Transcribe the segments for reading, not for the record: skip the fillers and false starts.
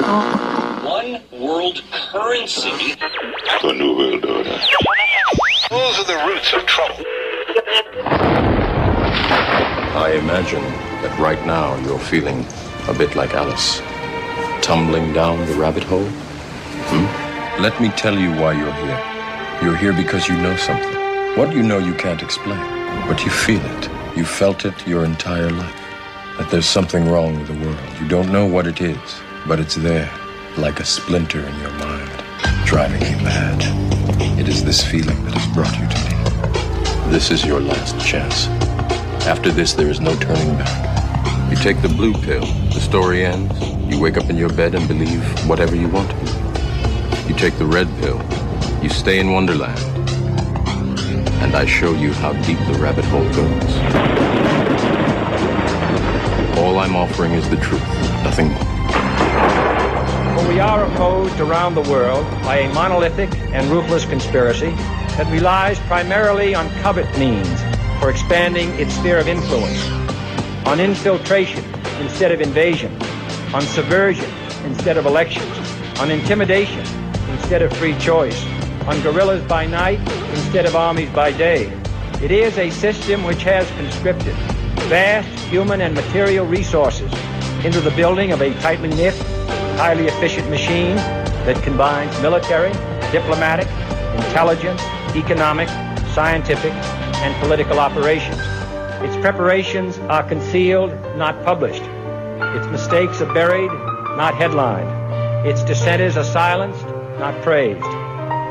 One world currency. The New World Order. Those are the roots of trouble. I imagine that right now you're feeling a bit like Alice, tumbling down the rabbit hole. Let me tell you why you're here. You're here because you know something. What you know you can't explain, but you feel it. You felt it your entire life. That there's something wrong with the world. You don't know what it is, but it's there, like a splinter in your mind, driving you mad. It is this feeling that has brought you to me. This is your last chance. After this, there is no turning back. You take the blue pill, the story ends. You wake up in your bed and believe whatever you want to believe. You take the red pill, you stay in Wonderland, and I show you how deep the rabbit hole goes. All I'm offering is the truth, nothing more. For we are opposed around the world by a monolithic and ruthless conspiracy that relies primarily on covert means for expanding its sphere of influence, on infiltration instead of invasion, on subversion instead of elections, on intimidation instead of free choice, on guerrillas by night instead of armies by day. It is a system which has conscripted vast human and material resources into the building of a tightly knit, highly efficient machine that combines military, diplomatic, intelligence, economic, scientific, and political operations. Its preparations are concealed, not published. Its mistakes are buried, not headlined. Its dissenters are silenced, not praised.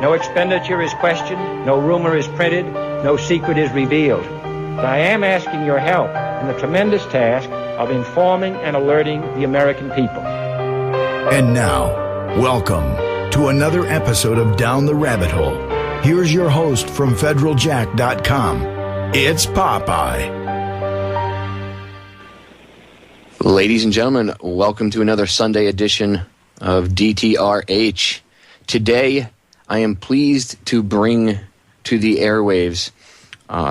No expenditure is questioned, no rumor is printed, no secret is revealed. But I am asking your help in the tremendous task of informing and alerting the American people. And now, welcome to another episode of Down the Rabbit Hole. Here's your host from federaljack.com. It's Popeye. Ladies and gentlemen, welcome to another Sunday edition of DTRH. Today, I am pleased to bring to the airwaves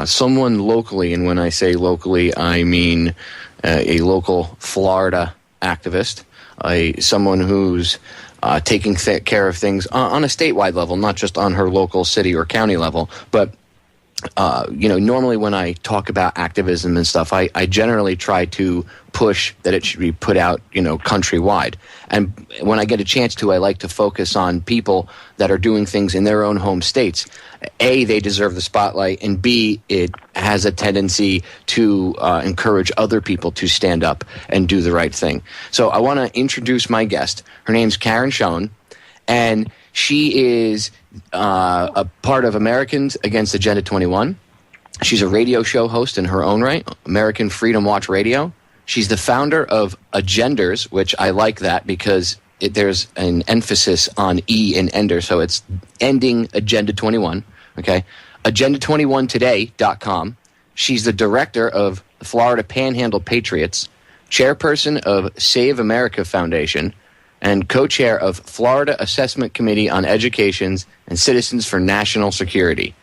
someone locally, and when I say locally, I mean a local Florida activist, someone who's taking care of things on a statewide level, not just on her local city or county level, but normally when I talk about activism and stuff, I generally try to push that it should be put out, countrywide. And when I get a chance to, I like to focus on people that are doing things in their own home states. A, they deserve the spotlight, and B, it has a tendency to encourage other people to stand up and do the right thing. So I want to introduce my guest. Her name's Karen Schoen, and she is a part of Americans Against Agenda 21. She's a radio show host in her own right, American Freedom Watch Radio. She's the founder of AgEnders, which I like that because there's an emphasis on E in Ender, so it's ending Agenda 21, okay? Agenda21today.com. She's the director of the Florida Panhandle Patriots, chairperson of Save America Foundation, and co-chair of Florida Assessment Committee on Educations and Citizens for National Security.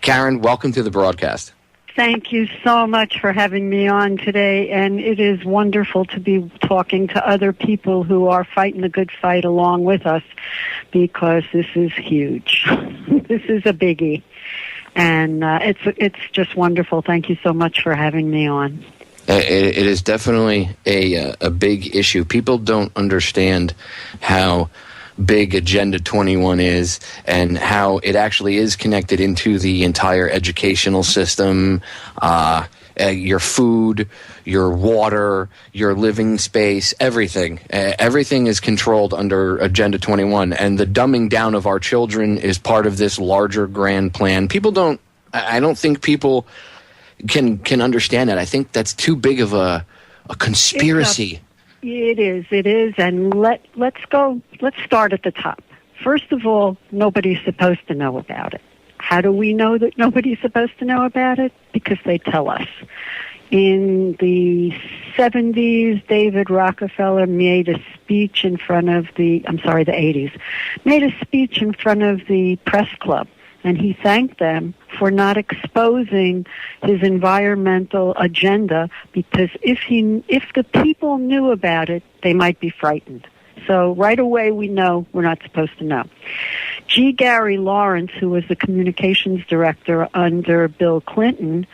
Karen, welcome to the broadcast. Thank you so much for having me on today, and it is wonderful to be talking to other people who are fighting the good fight along with us, because this is huge. This is a biggie, and it's just wonderful. Thank you so much for having me on. It is definitely a big issue. People don't understand how big Agenda 21 is and how it actually is connected into the entire educational system, your food, your water, your living space, everything. Everything is controlled under Agenda 21, and the dumbing down of our children is part of this larger grand plan. I don't think people can understand it. I think that's too big of a conspiracy. It is, and let's start at the top. First of all, nobody's supposed to know about it. How do we know that nobody's supposed to know about it? Because they tell us. In the 70s, David Rockefeller made a speech in front of the 80s, made a speech in front of the press club, and he thanked them for not exposing his environmental agenda, because if the people knew about it, they might be frightened. So right away we know we're not supposed to know. G. Gary Lawrence, who was the communications director under Bill Clinton,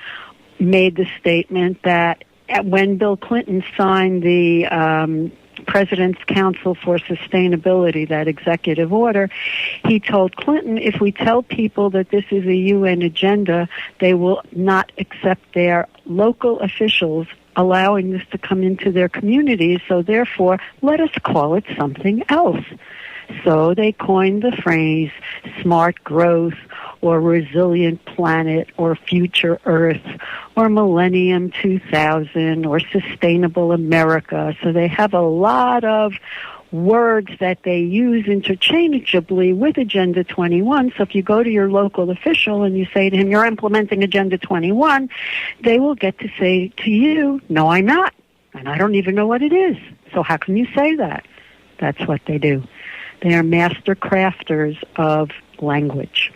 made the statement that when Bill Clinton signed the President's Council for Sustainability, that executive order, he told Clinton, if we tell people that this is a UN agenda, they will not accept their local officials allowing this to come into their communities, so therefore let us call it something else. So they coined the phrase smart growth or resilient planet or future Earth or Millennium 2000 or sustainable America. So they have a lot of words that they use interchangeably with Agenda 21. So if you go to your local official and you say to him, you're implementing Agenda 21, they will get to say to you, no, I'm not. And I don't even know what it is. So how can you say that? That's what they do. They are master crafters of language.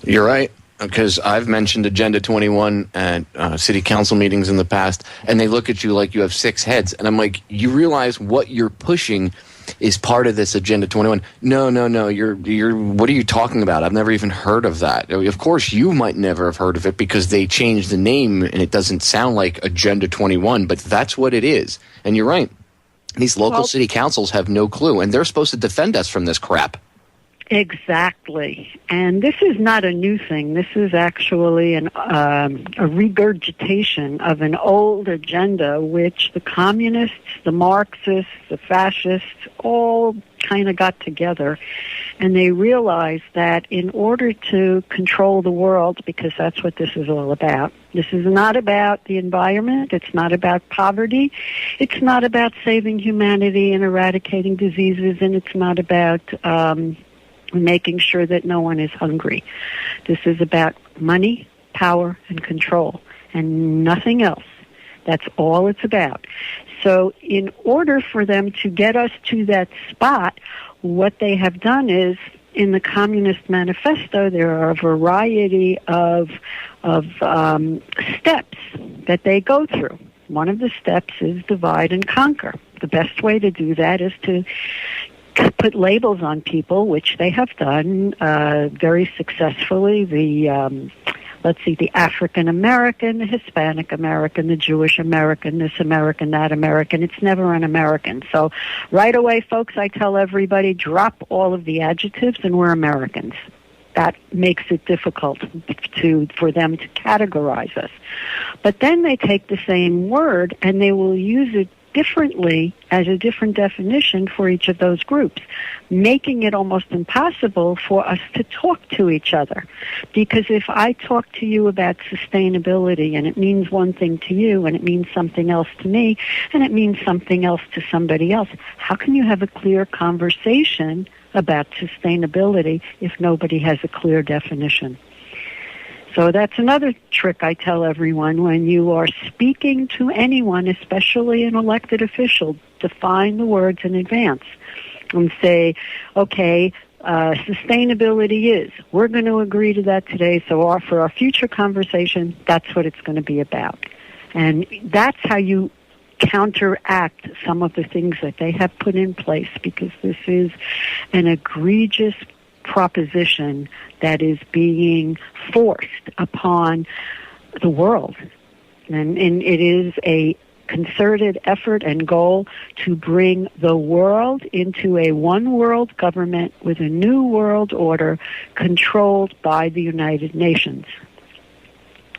You're right, because I've mentioned Agenda 21 at city council meetings in the past, and they look at you like you have 6 heads. And I'm like, you realize what you're pushing is part of this Agenda 21. No, you're what are you talking about? I've never even heard of that. Of course, you might never have heard of it because they changed the name and it doesn't sound like Agenda 21, but that's what it is. And you're right. These local city councils have no clue, and they're supposed to defend us from this crap. Exactly. And this is not a new thing. This is actually a regurgitation of an old agenda which the communists, the Marxists, the fascists all kind of got together. And they realized that in order to control the world, because that's what this is all about, this is not about the environment, it's not about poverty, it's not about saving humanity and eradicating diseases, and it's not about making sure that no one is hungry. This is about money, power, and control, and nothing else. That's all it's about. So in order for them to get us to that spot, what they have done is, in the Communist Manifesto, there are a variety of steps that they go through. One of the steps is divide and conquer. The best way to do that is to put labels on people, which they have done very successfully. The African American, the Hispanic American, the Jewish American, this American, that American. It's never an American. So right away, folks, I tell everybody, drop all of the adjectives and we're Americans. That makes it difficult for them to categorize us. But then they take the same word and they will use it differently as a different definition for each of those groups, making it almost impossible for us to talk to each other. Because if I talk to you about sustainability and it means one thing to you and it means something else to me and it means something else to somebody else, how can you have a clear conversation about sustainability if nobody has a clear definition? So that's another trick I tell everyone. When you are speaking to anyone, especially an elected official, define the words in advance and say, okay, sustainability is. We're going to agree to that today, so for our future conversation, that's what it's going to be about. And that's how you counteract some of the things that they have put in place, because this is an egregious proposition that is being forced upon the world. And it is a concerted effort and goal to bring the world into a one-world government with a new world order controlled by the United Nations.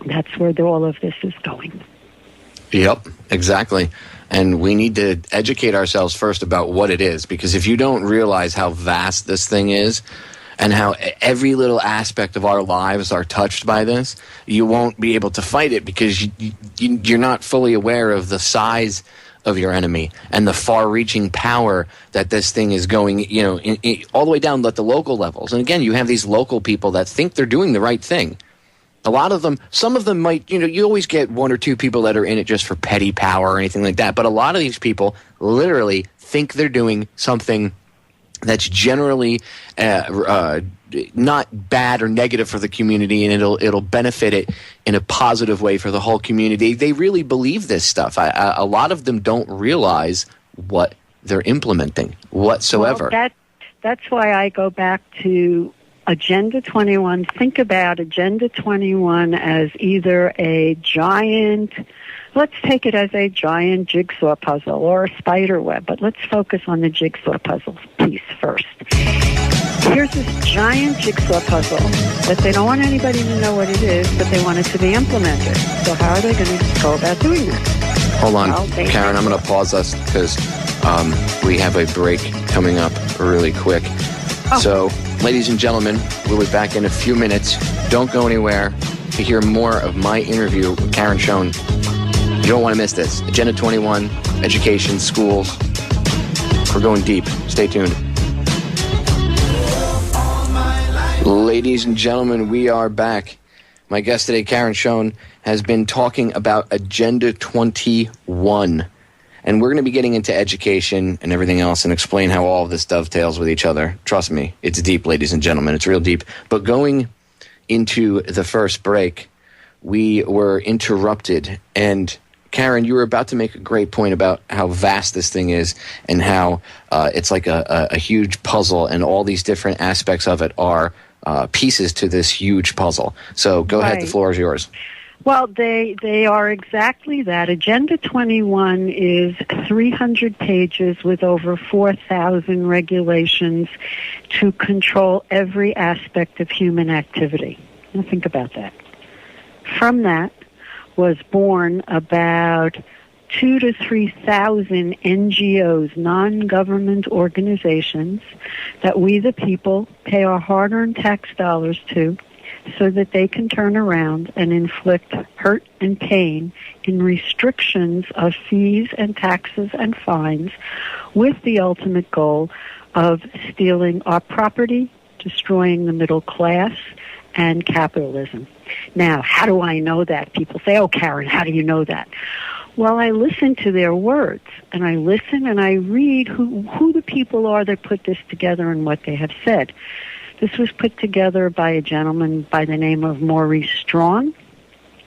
That's where all of this is going. Yep, exactly. And we need to educate ourselves first about what it is, because if you don't realize how vast this thing is and how every little aspect of our lives are touched by this, you won't be able to fight it, because you're not fully aware of the size of your enemy and the far-reaching power that this thing is going, all the way down at the local levels. And again, you have these local people that think they're doing the right thing. A lot of them, some of them might, you always get one or two people that are in it just for petty power or anything like that. But a lot of these people literally think they're doing something that's generally not bad or negative for the community, and it'll benefit it in a positive way for the whole community. They really believe this stuff. A lot of them don't realize what they're implementing whatsoever. Well, that's why I go back to Agenda 21. Think about Agenda 21 as either a giant, let's take it as a giant jigsaw puzzle or a spider web, but let's focus on the jigsaw puzzle piece first. Here's this giant jigsaw puzzle that they don't want anybody to know what it is, but they want it to be implemented. So how are they going to go about doing that? Hold on, Karen, I'm going to pause us because we have a break coming up really quick. Oh. So, ladies and gentlemen, we'll be back in a few minutes. Don't go anywhere to hear more of my interview with Karen Schoen. You don't want to miss this. Agenda 21, education, schools. We're going deep. Stay tuned. Ladies and gentlemen, we are back. My guest today, Karen Schoen, has been talking about Agenda 21. And we're going to be getting into education and everything else and explain how all of this dovetails with each other. Trust me, it's deep, ladies and gentlemen. It's real deep. But going into the first break, we were interrupted. And Karen, you were about to make a great point about how vast this thing is and how it's like a huge puzzle, and all these different aspects of it are pieces to this huge puzzle. So go ahead, the floor is yours. Well, they are exactly that. Agenda 21 is 300 pages with over 4,000 regulations to control every aspect of human activity. Now think about that. From that was born about 2,000 to 3,000 NGOs, non-government organizations, that we the people pay our hard-earned tax dollars to, so that they can turn around and inflict hurt and pain in restrictions of fees and taxes and fines, with the ultimate goal of stealing our property, destroying the middle class, and capitalism. Now, how do I know that? People say, oh, Karen, how do you know that? Well, I listen to their words, and I listen and I read who the people are that put this together and what they have said. This was put together by a gentleman by the name of Maurice Strong.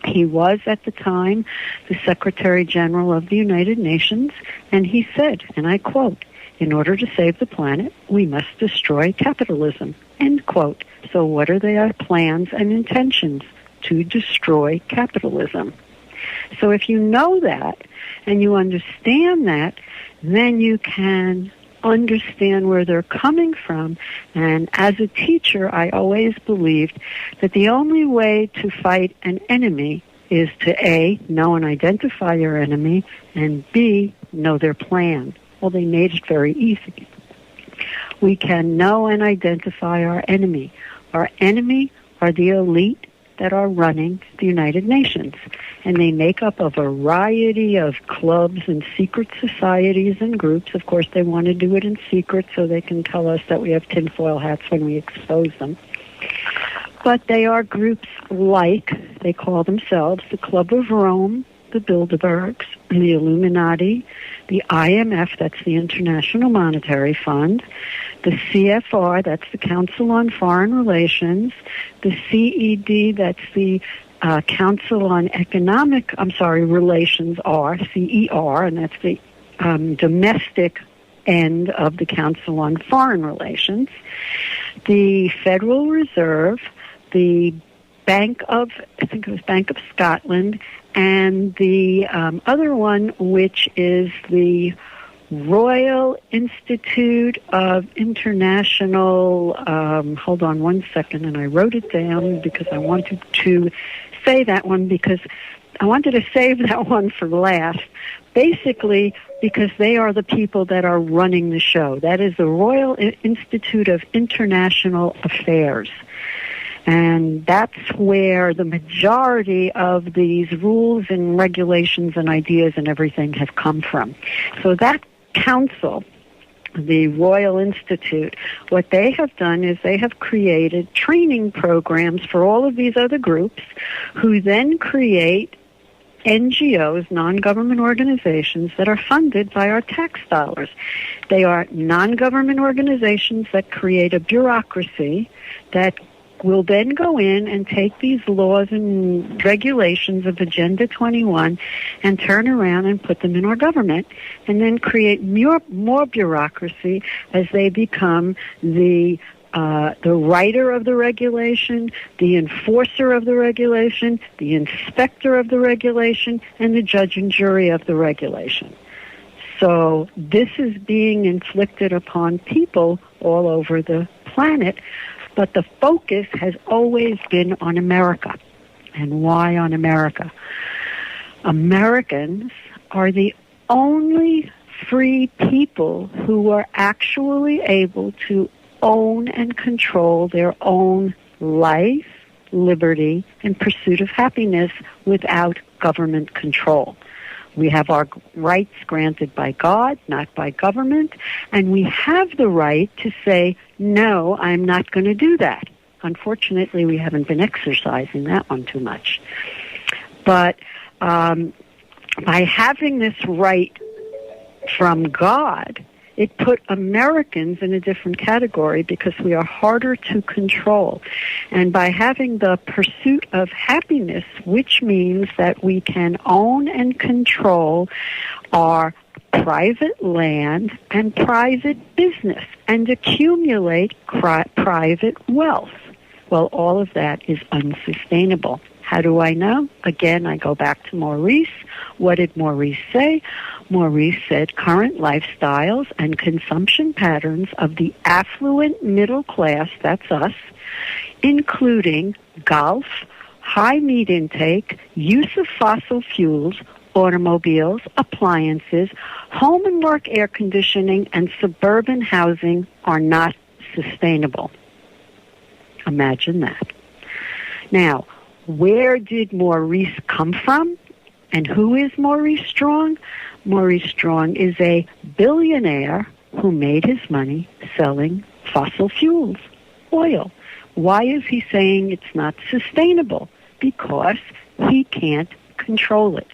He was, at the time, the Secretary General of the United Nations, and he said, and I quote, "In order to save the planet, we must destroy capitalism," end quote. So what are their plans and intentions? To destroy capitalism. So if you know that, and you understand that, then you can understand where they're coming from. And as a teacher, I always believed that the only way to fight an enemy is to A, know and identify your enemy, and B, know their plan. Well, they made it very easy. We can know and identify our enemy. Our enemy are the elite that are running the United Nations. And they make up a variety of clubs and secret societies and groups. Of course, they want to do it in secret so they can tell us that we have tinfoil hats when we expose them. But they are groups like, they call themselves the Club of Rome, the Bilderbergs, the Illuminati, the IMF, that's the International Monetary Fund, the CFR, that's the Council on Foreign Relations, the CED, that's the Council on Relations, CER, and that's the domestic end of the Council on Foreign Relations, the Federal Reserve, the Bank of Scotland, and the other one, which is the Royal Institute of International, hold on one second, and I wrote it down because I wanted to say that one, because I wanted to save that one for last, basically because they are the people that are running the show. That is the Royal Institute of International Affairs. And that's where the majority of these rules and regulations and ideas and everything have come from. So that council, the Royal Institute, what they have done is they have created training programs for all of these other groups, who then create NGOs, non-government organizations, that are funded by our tax dollars. They are non-government organizations that create a bureaucracy that will then go in and take these laws and regulations of Agenda 21 and turn around and put them in our government, and then create more bureaucracy as they become the writer of the regulation, the enforcer of the regulation, the inspector of the regulation, and the judge and jury of the regulation. So this is being inflicted upon people all over the planet, but the focus has always been on America. And why on America? Americans are the only free people who are actually able to own and control their own life, liberty, and pursuit of happiness without government control. We have our rights granted by God, not by government, and we have the right to say, no, I'm not going to do that. Unfortunately, we haven't been exercising that one too much. But by having this right from God, it put Americans in a different category because we are harder to control. And by having the pursuit of happiness, which means that we can own and control our private land and private business and accumulate private wealth. Well, all of that is unsustainable. How do I know? Again, I go back to Maurice. What did Maurice say? Maurice said current lifestyles and consumption patterns of the affluent middle class, that's us, including golf, high meat intake, use of fossil fuels, automobiles, appliances, home and work air conditioning, and suburban housing are not sustainable. Imagine that. Now, where did Maurice come from? And who is Maurice Strong? Maurice Strong is a billionaire who made his money selling fossil fuels, oil. Why is he saying it's not sustainable? Because he can't control it.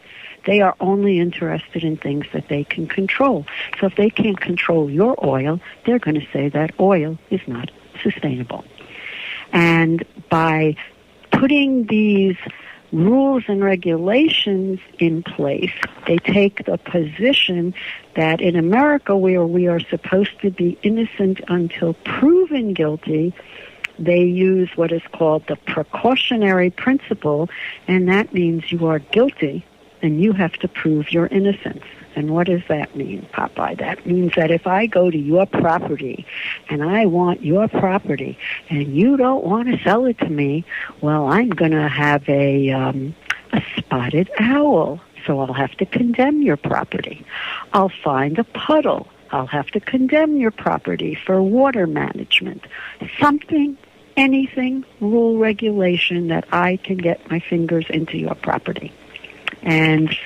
They are only interested in things that they can control. So if they can't control your oil, they're going to say that oil is not sustainable. And by putting these rules and regulations in place, they take the position that in America, where we are supposed to be innocent until proven guilty, they use what is called the precautionary principle, and that means you are guilty and you have to prove your innocence. And what does that mean, Popeye? That means that if I go to your property and I want your property and you don't want to sell it to me, well, I'm going to have a spotted owl, so I'll have to condemn your property. I'll find a puddle. I'll have to condemn your property for water management. Something, anything, rule, regulation that I can get my fingers into your property. And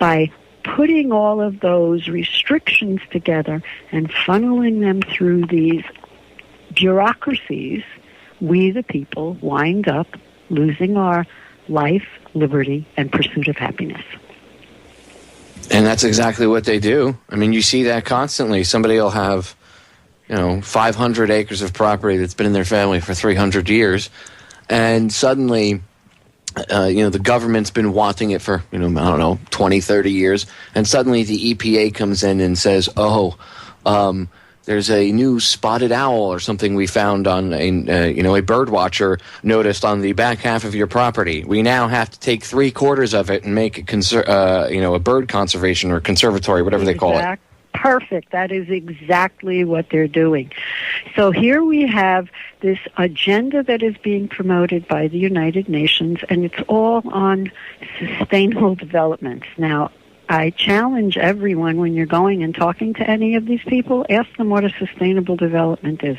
by putting all of those restrictions together and funneling them through these bureaucracies, we, the people, wind up losing our life, liberty, and pursuit of happiness. And that's exactly what they do. I mean, you see that constantly. Somebody will have, 500 acres of property that's been in their family for 300 years, and suddenly the government's been wanting it for, 20, 30 years. And suddenly the EPA comes in and says, there's a new spotted owl or something we found on a bird watcher noticed on the back half of your property. We now have to take 3/4 of it and make it a bird conservation or conservatory, whatever they call it. Perfect. That is exactly what they're doing. So here we have this agenda that is being promoted by the United Nations, and it's all on sustainable development. Now, I challenge everyone when you're going and talking to any of these people, ask them what a sustainable development is.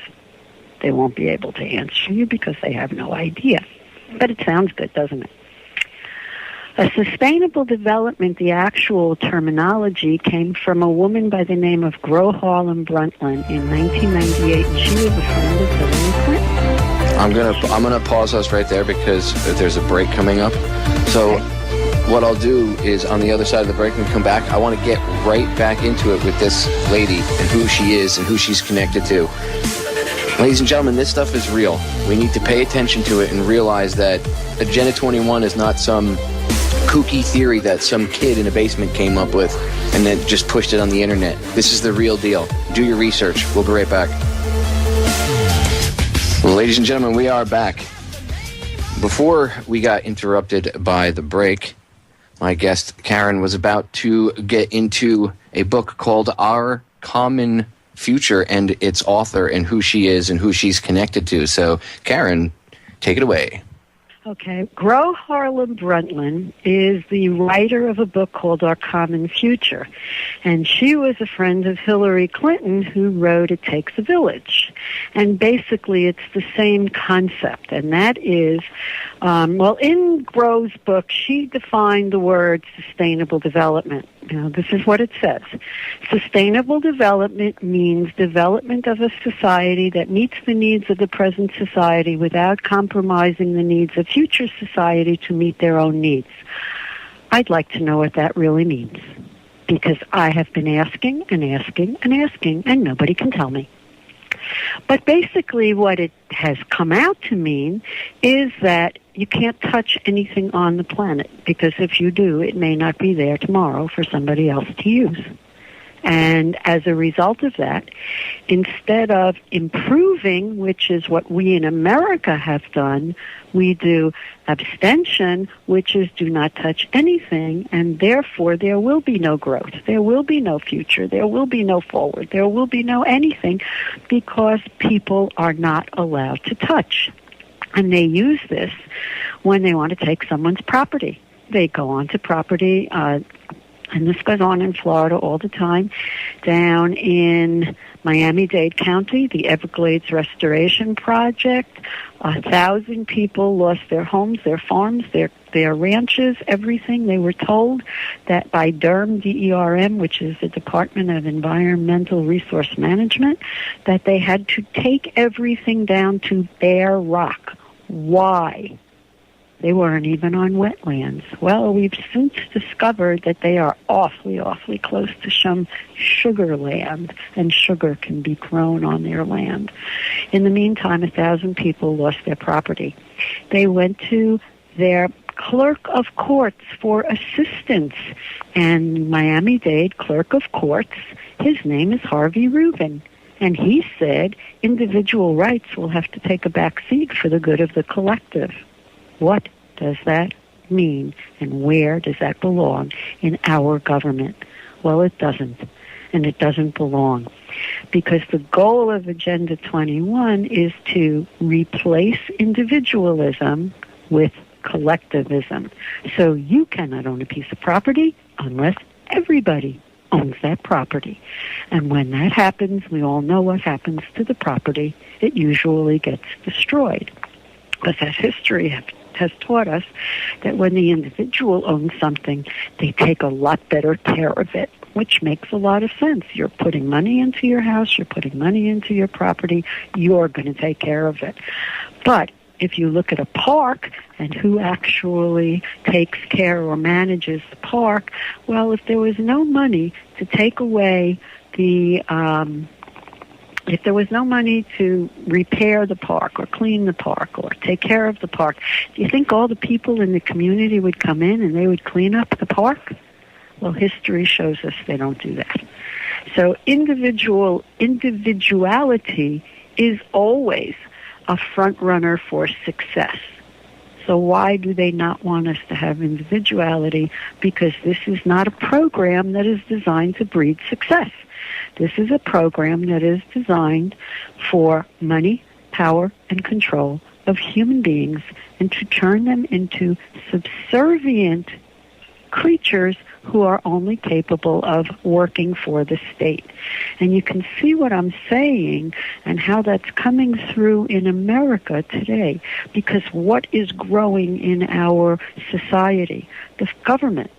They won't be able to answer you because they have no idea. But it sounds good, doesn't it? A sustainable development, the actual terminology, came from a woman by the name of Grohol and Brundtland in 1998, and she was a friend of Hillary Clinton. I'm gonna pause us right there because there's a break coming up. So what I'll do is on the other side of the break and come back, I want to get right back into it with this lady and who she is and who she's connected to. Ladies and gentlemen, this stuff is real. We need to pay attention to it and realize that Agenda 21 is not some kooky theory that some kid in a basement came up with and then just pushed it on the internet. This is the real deal. Do your research. We'll be right back. Ladies and gentlemen, we are back. Before we got interrupted by the break, my guest Karen was about to get into a book called Our Common Future and its author and who she is and who she's connected to. So, Karen, take it away. Okay. Gro Harlem Brundtland is the writer of a book called Our Common Future. And she was a friend of Hillary Clinton who wrote It Takes a Village. And basically it's the same concept. And that is, in Gro's book, she defined the word sustainable development. This is what it says. Sustainable development means development of a society that meets the needs of the present society without compromising the needs of future society to meet their own needs. I'd like to know what that really means, because I have been asking and asking and asking, and nobody can tell me. But basically what it has come out to mean is that you can't touch anything on the planet, because if you do, it may not be there tomorrow for somebody else to use. And as a result of that, instead of improving, which is what we in America have done, we do abstention, which is do not touch anything, and therefore there will be no growth, there will be no future, there will be no forward, there will be no anything, because people are not allowed to touch. And they use this when they want to take someone's property. They go onto property, and this goes on in Florida all the time. Down in Miami-Dade County, the Everglades Restoration Project, 1,000 people lost their homes, their farms, their ranches, everything. They were told that by DERM, D-E-R-M, which is the Department of Environmental Resource Management, that they had to take everything down to bare rock. Why? They weren't even on wetlands. Well, we've since discovered that they are awfully, awfully close to some sugar land, and sugar can be grown on their land. In the meantime, 1,000 people lost their property. They went to their clerk of courts for assistance, and Miami-Dade clerk of courts, his name is Harvey Rubin. And he said individual rights will have to take a back seat for the good of the collective. What does that mean, and where does that belong in our government? Well, it doesn't, and it doesn't belong, because the goal of Agenda 21 is to replace individualism with collectivism. So you cannot own a piece of property unless everybody owns that property. And when that happens, we all know what happens to the property. It usually gets destroyed. But as history has taught us, that when the individual owns something, they take a lot better care of it, which makes a lot of sense. You're putting money into your house, you're putting money into your property, you're going to take care of it. But if you look at a park and who actually takes care or manages the park, well, if there was no money to take away if there was no money to repair the park or clean the park or take care of the park, do you think all the people in the community would come in and they would clean up the park? Well, history shows us they don't do that. So individuality is always a front runner for success. So why do they not want us to have individuality? Because this is not a program that is designed to breed success. This is a program that is designed for money, power, and control of human beings, and to turn them into subservient creatures who are only capable of working for the state. And you can see what I'm saying and how that's coming through in America today, because what is growing in our society? The government,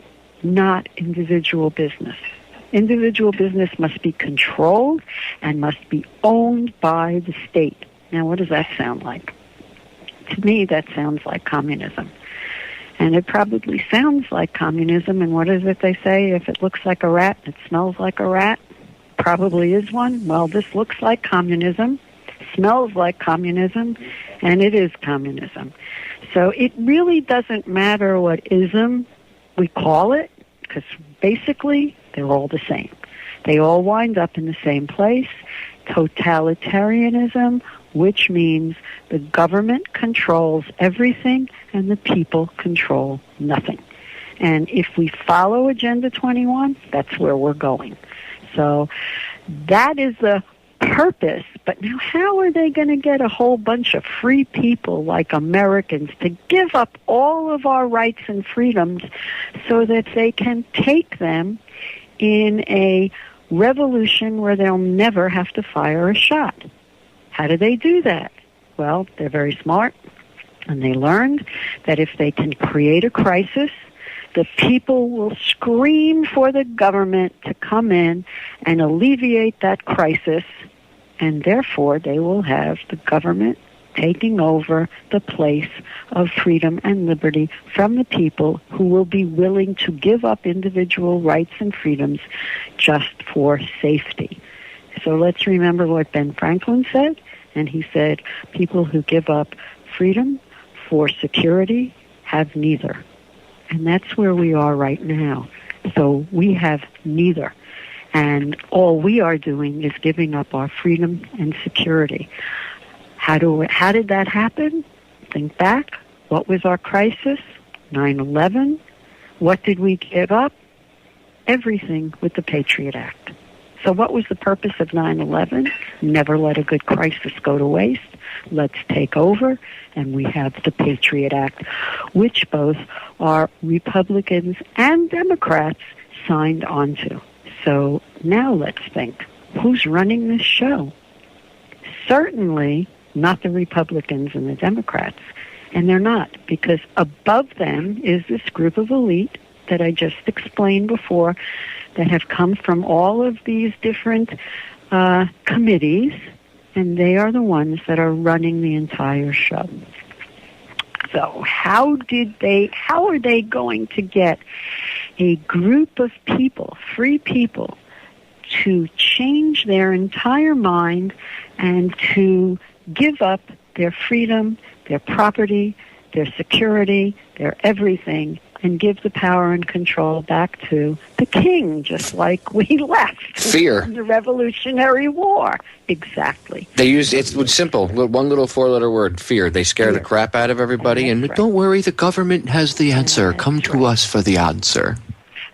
not individual business. Individual business must be controlled and must be owned by the state. Now, what does that sound like? To me, that sounds like communism. And it probably sounds like communism, and what is it they say? If it looks like a rat, it smells like a rat. Probably is one. Well, this looks like communism, smells like communism, and it is communism. So it really doesn't matter what ism we call it, because basically they're all the same. They all wind up in the same place. Totalitarianism, which means the government controls everything and the people control nothing. And if we follow Agenda 21, that's where we're going. So that is the purpose. But now how are they going to get a whole bunch of free people like Americans to give up all of our rights and freedoms so that they can take them in a revolution where they'll never have to fire a shot? How do they do that? Well, they're very smart, and they learned that if they can create a crisis, the people will scream for the government to come in and alleviate that crisis, and therefore they will have the government taking over the place of freedom and liberty from the people who will be willing to give up individual rights and freedoms just for safety. So let's remember what Ben Franklin said, and he said, people who give up freedom for security have neither. And that's where we are right now. So we have neither. And all we are doing is giving up our freedom and security. How did that happen? Think back. What was our crisis? 9/11. What did we give up? Everything with the Patriot Act. So what was the purpose of 9/11? Never let a good crisis go to waste. Let's take over, and we have the Patriot Act, which both our Republicans and Democrats signed onto. So now let's think, who's running this show? Certainly not the Republicans and the Democrats, and they're not, because above them is this group of elite that I just explained before that have come from all of these different committees, and they are the ones that are running the entire show. So how are they going to get a group of people, free people, to change their entire mind and to give up their freedom, their property, their security, their everything, and give the power and control back to the king, just like we left Fear. the Revolutionary War? Exactly. They use, it's simple, one little four-letter word, fear. They scare the crap out of everybody, and don't worry, the government has the answer. Come to us for the answer.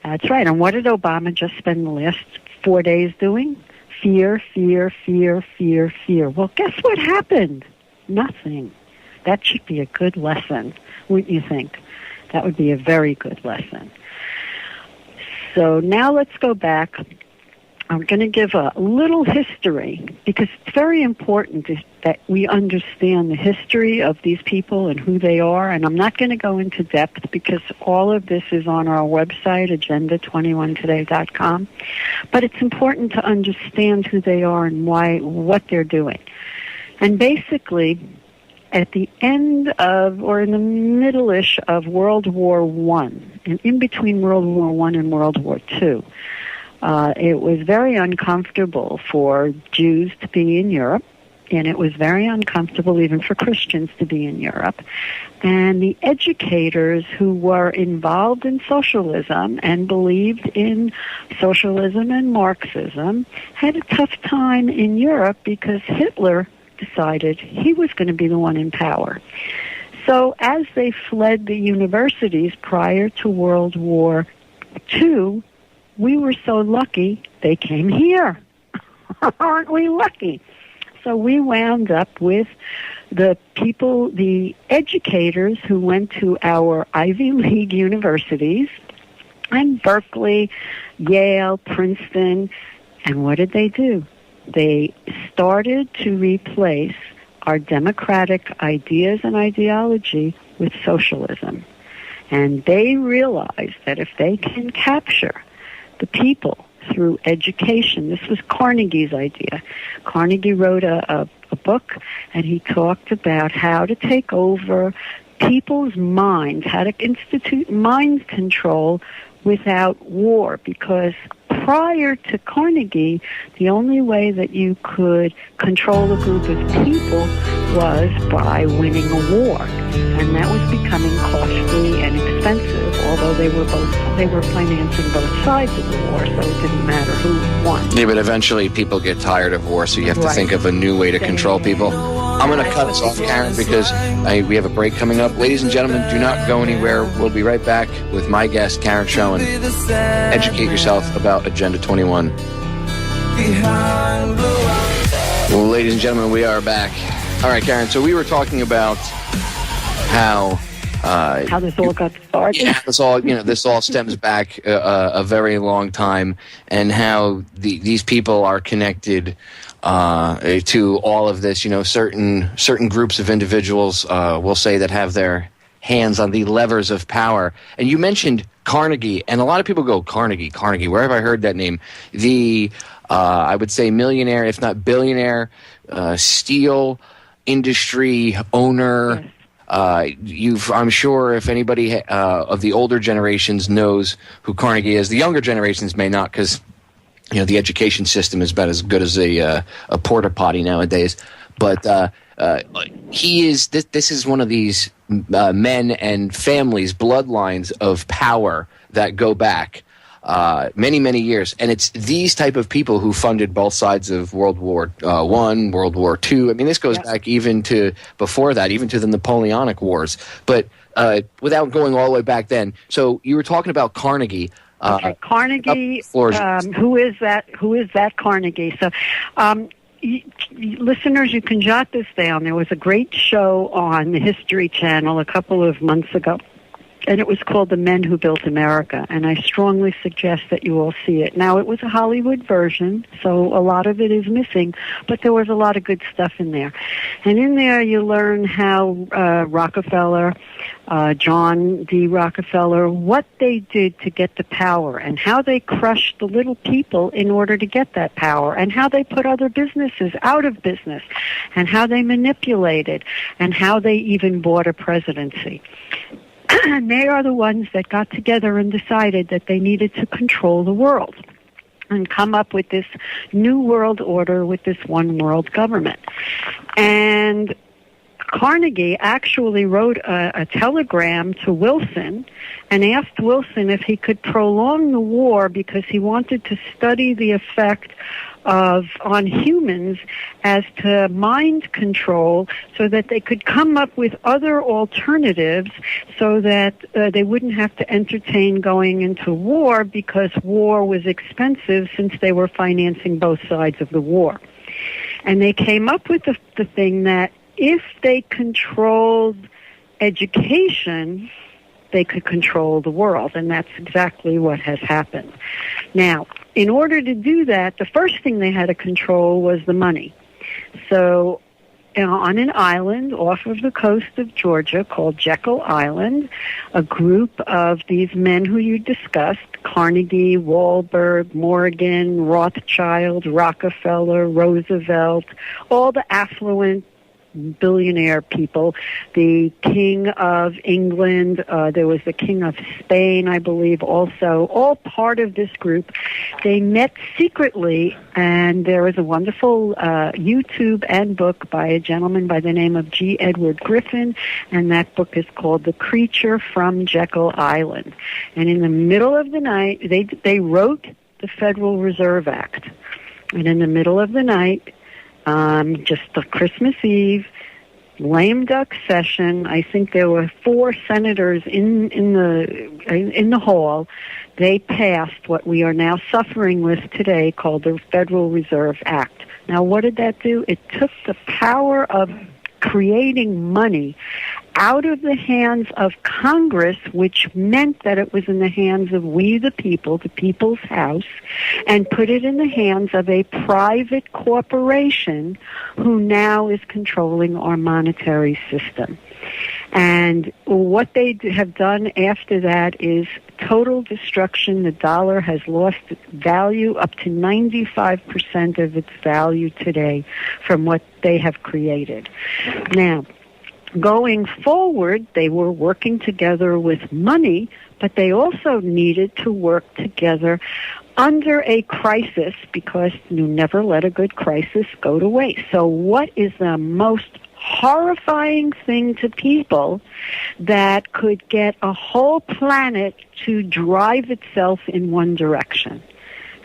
That's right. And what did Obama just spend the last 4 days doing? Fear, fear, fear, fear, fear. Well, guess what happened? Nothing. That should be a good lesson, wouldn't you think? That would be a very good lesson. So now let's go back. I'm going to give a little history, because it's very important that we understand the history of these people and who they are. And I'm not going to go into depth because all of this is on our website, agenda21today.com. But it's important to understand who they are and what they're doing. And basically, at the end of, or in the middle-ish of World War I, and in between World War I and World War II, it was very uncomfortable for Jews to be in Europe, and it was very uncomfortable even for Christians to be in Europe. And the educators who were involved in socialism and believed in socialism and Marxism had a tough time in Europe because Hitler decided he was going to be the one in power. So as they fled the universities prior to World War II, we were so lucky they came here. Aren't we lucky? So we wound up with the people, the educators who went to our Ivy League universities, and Berkeley, Yale, Princeton, and what did they do? They started to replace our democratic ideas and ideology with socialism. And they realized that if they can capture the people through education, this was Carnegie's idea. Carnegie wrote a book, and he talked about how to take over people's minds, how to institute mind control without war, because prior to Carnegie, the only way that you could control a group of people was by winning a war. And that was becoming costly and expensive, although they were financing both sides of the war, so it didn't matter who won. Yeah, but eventually people get tired of war, so you have to think of a new way to control people. I'm going to cut us off, Karen, because we have a break coming up. Ladies and gentlemen, do not go anywhere. We'll be right back with my guest, Karen Schoen. Educate yourself about Agenda 21. Ladies and gentlemen, we are back. All right, Karen, so we were talking about how this all got started. Yeah, this all stems back a very long time, and how these people are connected to all of this. Certain groups of individuals will say that have their hands on the levers of power. And you mentioned Carnegie, and a lot of people go, Carnegie. Where have I heard that name? The I would say millionaire, if not billionaire, steel industry owner. Yes. I'm sure if anybody of the older generations knows who Carnegie is, the younger generations may not, because the education system is about as good as a porta potty nowadays. But he is. This is one of these men and families, bloodlines of power that go back many, many years, and it's these type of people who funded both sides of World War I, World War II. I mean, this goes back even to before that, even to the Napoleonic Wars. But without going all the way back then, so you were talking about Carnegie. Okay, Carnegie. Who is that? Who is that Carnegie? So. Listeners, you can jot this down. There was a great show on the History Channel a couple of months ago, and it was called The Men Who Built America, and I strongly suggest that you all see it. Now, it was a Hollywood version, so a lot of it is missing, but there was a lot of good stuff in there. And in there, you learn how Rockefeller, John D. Rockefeller, what they did to get the power, and how they crushed the little people in order to get that power, and how they put other businesses out of business, and how they manipulated, and how they even bought a presidency. And they are the ones that got together and decided that they needed to control the world and come up with this new world order with this one world government. And Carnegie actually wrote a telegram to Wilson and asked Wilson if he could prolong the war because he wanted to study the effect on humans as to mind control so that they could come up with other alternatives so that they wouldn't have to entertain going into war because war was expensive since they were financing both sides of the war. And they came up with the thing that if they controlled education, they could control the world, and that's exactly what has happened. Now, in order to do that, the first thing they had to control was the money. So on an island off of the coast of Georgia called Jekyll Island, a group of these men who you discussed, Carnegie, Wahlberg, Morgan, Rothschild, Rockefeller, Roosevelt, all the affluent billionaire people, the King of England, there was the King of Spain, I believe, also, all part of this group. They met secretly, and there is a wonderful YouTube and book by a gentleman by the name of G. Edward Griffin, and that book is called The Creature from Jekyll Island. And in the middle of the night, they wrote the Federal Reserve Act. And in the middle of the night, just a Christmas Eve, lame duck session. I think there were 4 senators in the hall. They passed what we are now suffering with today, called the Federal Reserve Act. Now, what did that do? It took the power of creating money out of the hands of Congress, which meant that it was in the hands of we the people, the people's house, and put it in the hands of a private corporation who now is controlling our monetary system. And what they have done after that is total destruction. The dollar has lost its value, up to 95% of its value today from what they have created. Now, going forward, they were working together with money, but they also needed to work together under a crisis because you never let a good crisis go to waste. So what is the most horrifying thing to people that could get a whole planet to drive itself in one direction?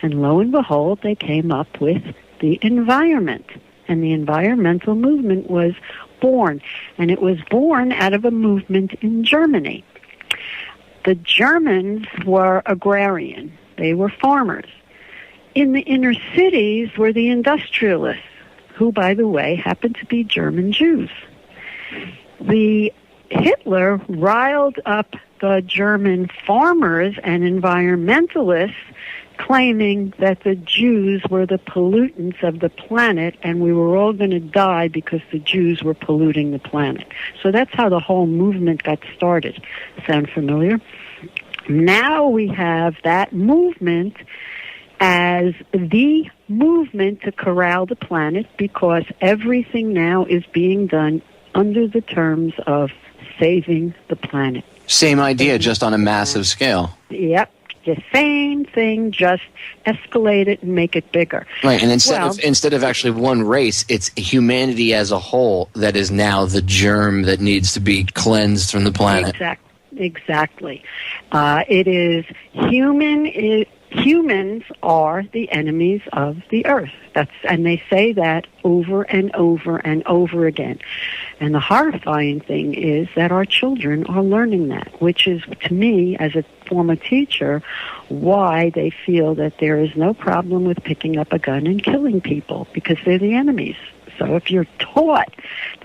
And lo and behold, they came up with the environment. And the environmental movement was born. And it was born out of a movement in Germany. The Germans were agrarian. They were farmers. In the inner cities were the industrialists, who, by the way, happened to be German Jews. The Hitler riled up the German farmers and environmentalists, claiming that the Jews were the pollutants of the planet and we were all going to die because the Jews were polluting the planet. So that's how the whole movement got started. Sound familiar? Now we have that movement as the movement to corral the planet because everything now is being done under the terms of saving the planet. Same idea, just on a massive scale. Yep. The same thing, just escalate it and make it bigger. Right, and instead of actually one race, it's humanity as a whole that is now the germ that needs to be cleansed from the planet. Exactly. It is humans are the enemies of the earth. And they say that over and over and over again. And the horrifying thing is that our children are learning that, which is, to me, as a former teacher, why they feel that there is no problem with picking up a gun and killing people, because they're the enemies. So if you're taught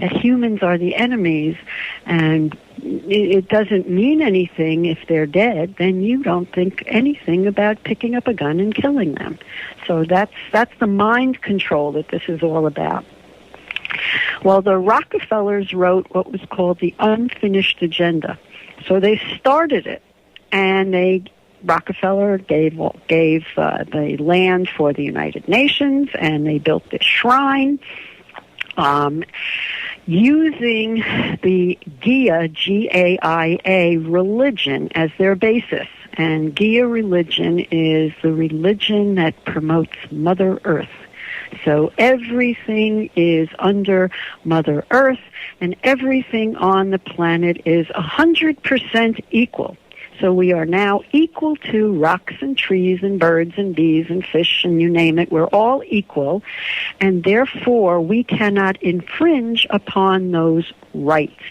that humans are the enemies and it doesn't mean anything if they're dead, then you don't think anything about picking up a gun and killing them. So that's the mind control that this is all about. Well, the Rockefellers wrote what was called the Unfinished Agenda. So they started it, and Rockefeller gave the land for the United Nations, and they built this shrine using the Gaia, G-A-I-A, religion as their basis. And Gaia religion is the religion that promotes Mother Earth. So everything is under Mother Earth, and everything on the planet is 100% equal. So we are now equal to rocks and trees and birds and bees and fish and you name it. We're all equal, and therefore we cannot infringe upon those rights.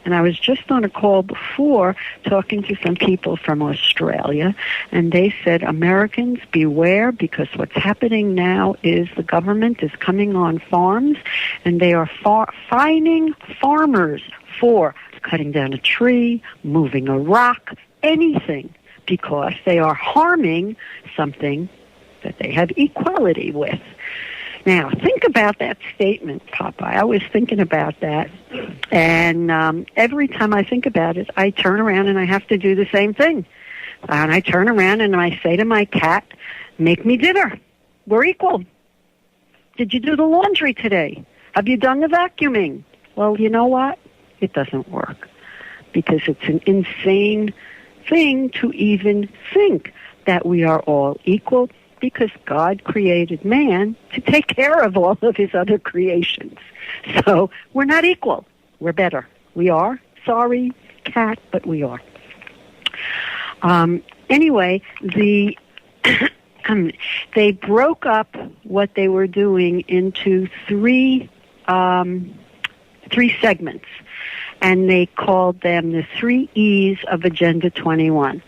And I was just on a call before talking to some people from Australia, and they said, Americans, beware, because what's happening now is the government is coming on farms, and they are fining farmers for cutting down a tree, moving a rock, anything, because they are harming something that they have equality with. Now, think about that statement, Popeye. I was thinking about that, and every time I think about it, I turn around and I have to do the same thing. And I turn around and I say to my cat, make me dinner. We're equal. Did you do the laundry today? Have you done the vacuuming? Well, you know what? It doesn't work, because it's an insane thing to even think that we are all equal, because God created man to take care of all of his other creations. So we're not equal. We're better. We are. Sorry, cat, but we are. Anyway, they broke up what they were doing into three segments, and they called them the 3 E's of Agenda 21.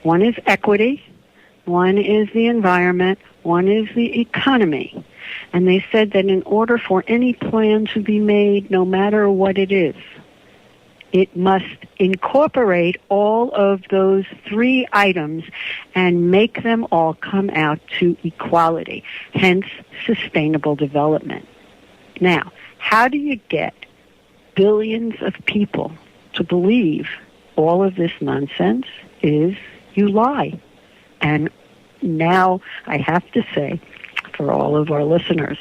One is equity, one is the environment, one is the economy. And they said that in order for any plan to be made, no matter what it is, it must incorporate all of those 3 items and make them all come out to equality, hence sustainable development. Now, how do you get billions of people to believe all of this nonsense? Is you lie. And now I have to say, for all of our listeners,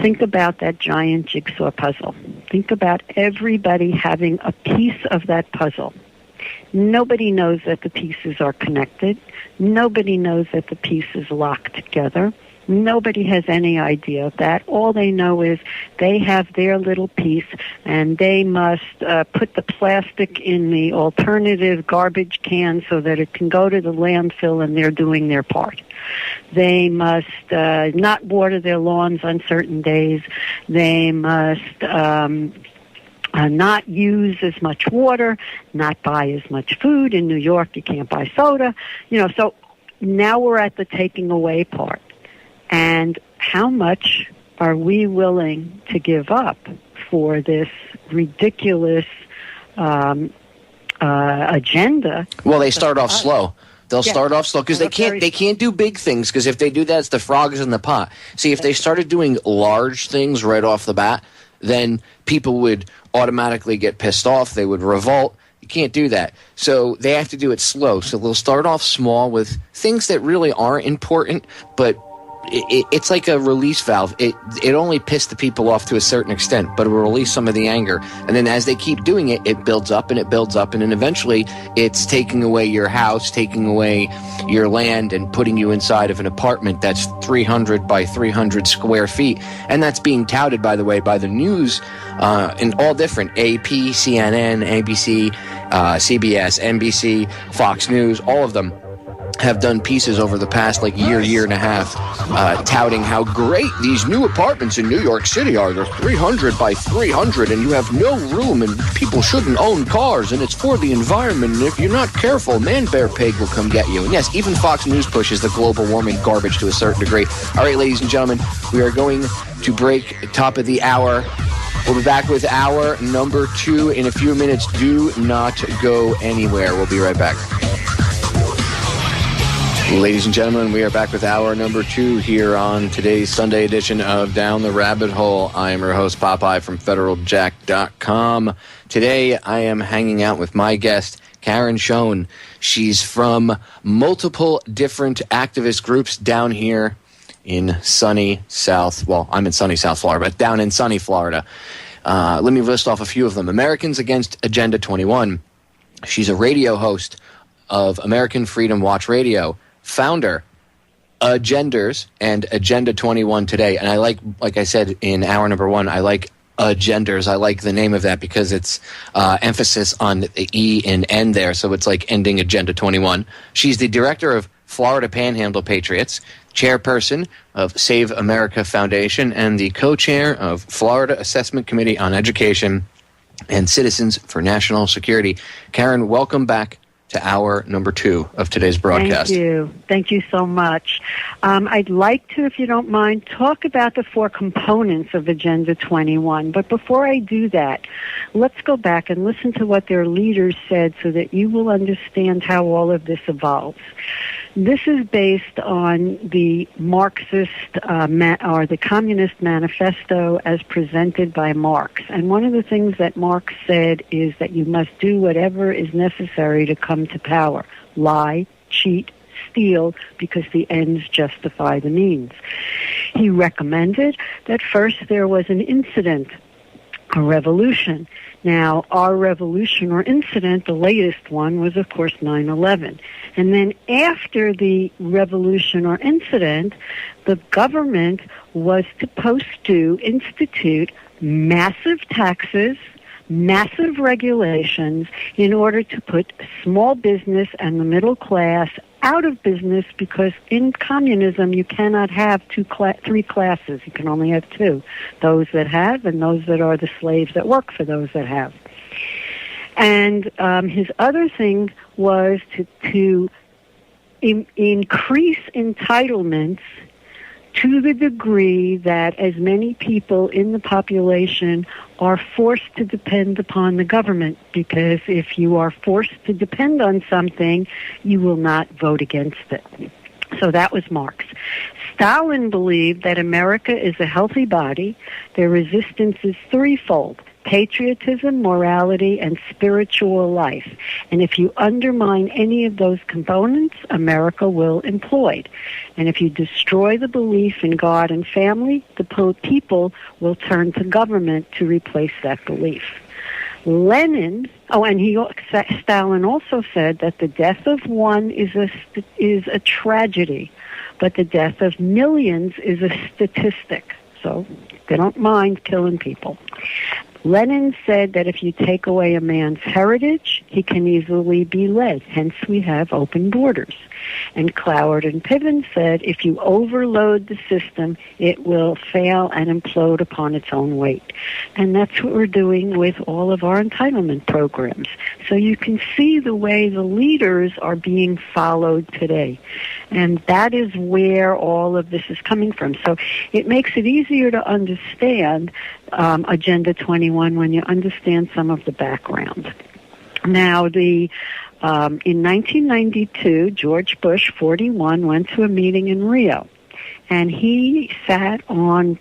think about that giant jigsaw puzzle. Think about everybody having a piece of that puzzle. Nobody knows that the pieces are connected. Nobody knows that the pieces lock together. Nobody has any idea of that. All they know is they have their little piece, and they must put the plastic in the alternative garbage can so that it can go to the landfill, and they're doing their part. They must not water their lawns on certain days. They must not use as much water, not buy as much food. In New York, you can't buy soda. So now we're at the taking away part. And how much are we willing to give up for this ridiculous agenda? Well, they start off slow. They'll start off slow because they can't do big things, because if they do that, it's the frogs in the pot. See, if they started doing large things right off the bat, then people would automatically get pissed off. They would revolt. You can't do that. So they have to do it slow. So they'll start off small with things that really aren't important, but it's like a release valve. It only pissed the people off to a certain extent, but it will release some of the anger. And then as they keep doing it, it builds up and it builds up. And then eventually it's taking away your house, taking away your land, and putting you inside of an apartment that's 300 by 300 square feet. And that's being touted, by the way, by the news in all different AP, CNN, ABC, CBS, NBC, Fox News, all of them have done pieces over the past year and a half touting how great these new apartments in New York City are. They're 300 by 300 and you have no room, and people shouldn't own cars, and it's for the environment, and if you're not careful, Man-Bear Pig will come get you. And yes, even Fox News pushes the global warming garbage to a certain degree. All right, ladies and gentlemen, we are going to break top of the hour. We'll be back with hour number 2 in a few minutes. Do not go anywhere. We'll be right back. Ladies and gentlemen, we are back with hour number 2 here on today's Sunday edition of Down the Rabbit Hole. I am your host, Popeye, from FederalJack.com. Today, I am hanging out with my guest, Karen Schoen. She's from multiple different activist groups down here in sunny South, well, I'm in sunny South Florida, but down in sunny Florida. Let me list off a few of them. Americans Against Agenda 21. She's a radio host of American Freedom Watch Radio. Founder, AgEnders, and Agenda 21 Today. And I like I said in hour number 1, I like AgEnders. I like the name of that because it's emphasis on the E and N there, so it's like ending Agenda 21. She's the director of Florida Panhandle Patriots, chairperson of Save America Foundation, and the co-chair of Florida Assessment Committee on Education and Citizens for National Security. Karen, welcome back to hour number 2 of today's broadcast. Thank you. Thank you so much. I'd like to, if you don't mind, talk about the 4 components of Agenda 21. But before I do that, let's go back and listen to what their leaders said so that you will understand how all of this evolves. This is based on the Marxist or the Communist Manifesto as presented by Marx. And one of the things that Marx said is that you must do whatever is necessary to come to power. Lie, cheat, steal, because the ends justify the means. He recommended that first there was an incident, a revolution. Now, our revolution or incident, the latest one, was, of course, 9/11. And then after the revolution or incident, the government was supposed to institute massive taxes, massive regulations in order to put small business and the middle class out of business, because in communism you cannot have 3 classes. You can only have 2, those that have and those that are the slaves that work for those that have. And his other thing was to increase entitlements to the degree that as many people in the population are forced to depend upon the government, because if you are forced to depend on something, you will not vote against it. So that was Marx. Stalin believed that America is a healthy body. Their resistance is threefold: patriotism, morality, and spiritual life. And if you undermine any of those components, America will implode. And if you destroy the belief in God and family, the people will turn to government to replace that belief. Stalin also said that the death of one is a tragedy, but the death of millions is a statistic. So they don't mind killing people. Lenin said that if you take away a man's heritage, he can easily be led. Hence, we have open borders. And Cloward and Piven said if you overload the system, it will fail and implode upon its own weight. And that's what we're doing with all of our entitlement programs. So you can see the way the leaders are being followed today. And that is where all of this is coming from. So it makes it easier to understand Agenda 21 when you understand some of the background. Now, in 1992, George Bush, 41, went to a meeting in Rio, and he sat on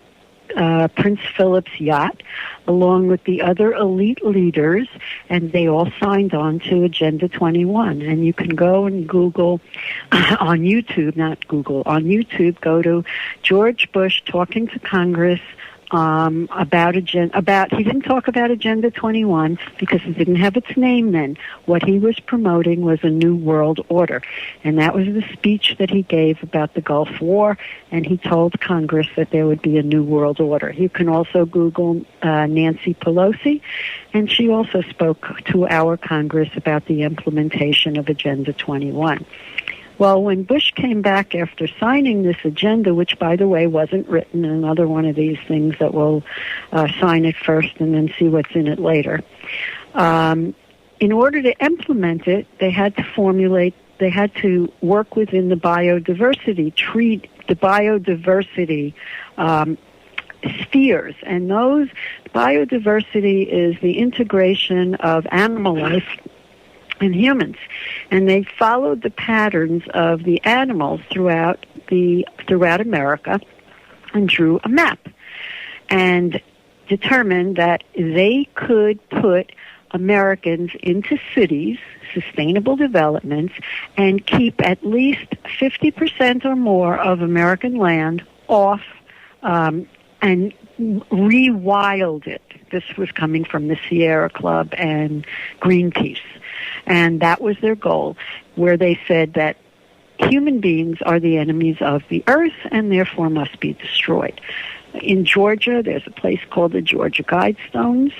Prince Philip's yacht along with the other elite leaders, and they all signed on to Agenda 21. And you can go and Google on YouTube, on YouTube, go to George Bush talking to Congress he didn't talk about Agenda 21 because it didn't have its name then. What he was promoting was a new world order, and that was the speech that he gave about the Gulf War, and he told Congress that there would be a new world order. You can also Google Nancy Pelosi, and she also spoke to our Congress about the implementation of Agenda 21. Well, when Bush came back after signing this agenda, which, by the way, wasn't written, another one of these things that we'll sign it first and then see what's in it later, in order to implement it, they had to work within the biodiversity spheres. And those biodiversity is the integration of animal life and humans, and they followed the patterns of the animals throughout America and drew a map and determined that they could put Americans into cities, sustainable developments, and keep at least 50% or more of American land off and rewild it. This was coming from the Sierra Club and Greenpeace. And that was their goal, where they said that human beings are the enemies of the earth and therefore must be destroyed. In Georgia, there's a place called the Georgia Guidestones,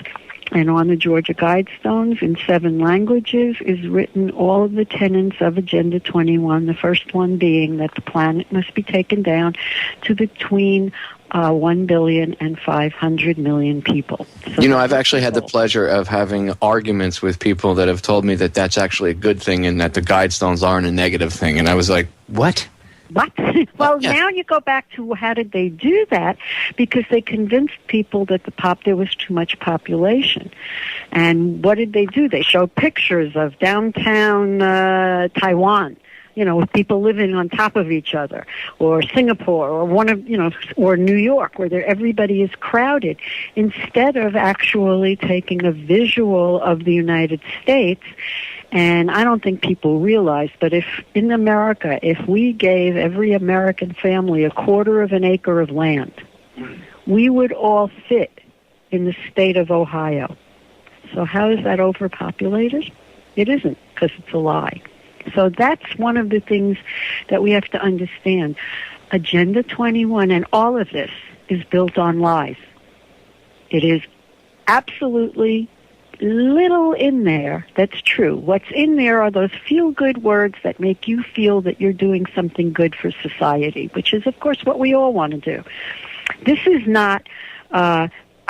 and on the Georgia Guidestones in 7 languages is written all of the tenets of Agenda 21, the first one being that the planet must be taken down to between 1 billion and 500 million people. So I've actually had the pleasure of having arguments with people that have told me that that's actually a good thing and that the Guidestones aren't a negative thing. And I was like, what? What? Well, now you go back to how did they do that? Because they convinced people that there was too much population. And what did they do? They showed pictures of downtown Taiwan, with people living on top of each other, or Singapore, or or New York, where everybody is crowded, instead of actually taking a visual of the United States. And I don't think people realize, but if in America, if we gave every American family a quarter of an acre of land, we would all fit in the state of Ohio. So how is that overpopulated? It isn't, because it's a lie. So that's one of the things that we have to understand. Agenda 21 and all of this is built on lies. It is absolutely little in there that's true. What's in there are those feel-good words that make you feel that you're doing something good for society, which is, of course, what we all want to do. This is not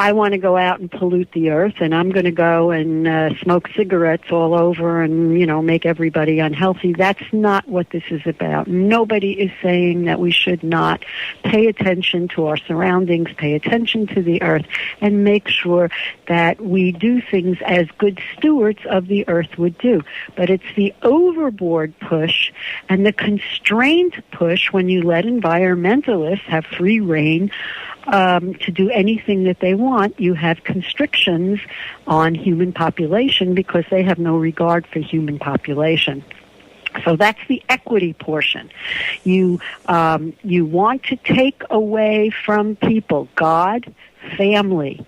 I want to go out and pollute the earth, and I'm going to go and smoke cigarettes all over and, make everybody unhealthy. That's not what this is about. Nobody is saying that we should not pay attention to our surroundings, pay attention to the earth, and make sure that we do things as good stewards of the earth would do. But it's the overboard push and the constrained push when you let environmentalists have free rein to do anything that they want. You have constrictions on human population because they have no regard for human population. So that's the equity portion. You want to take away from people God, family,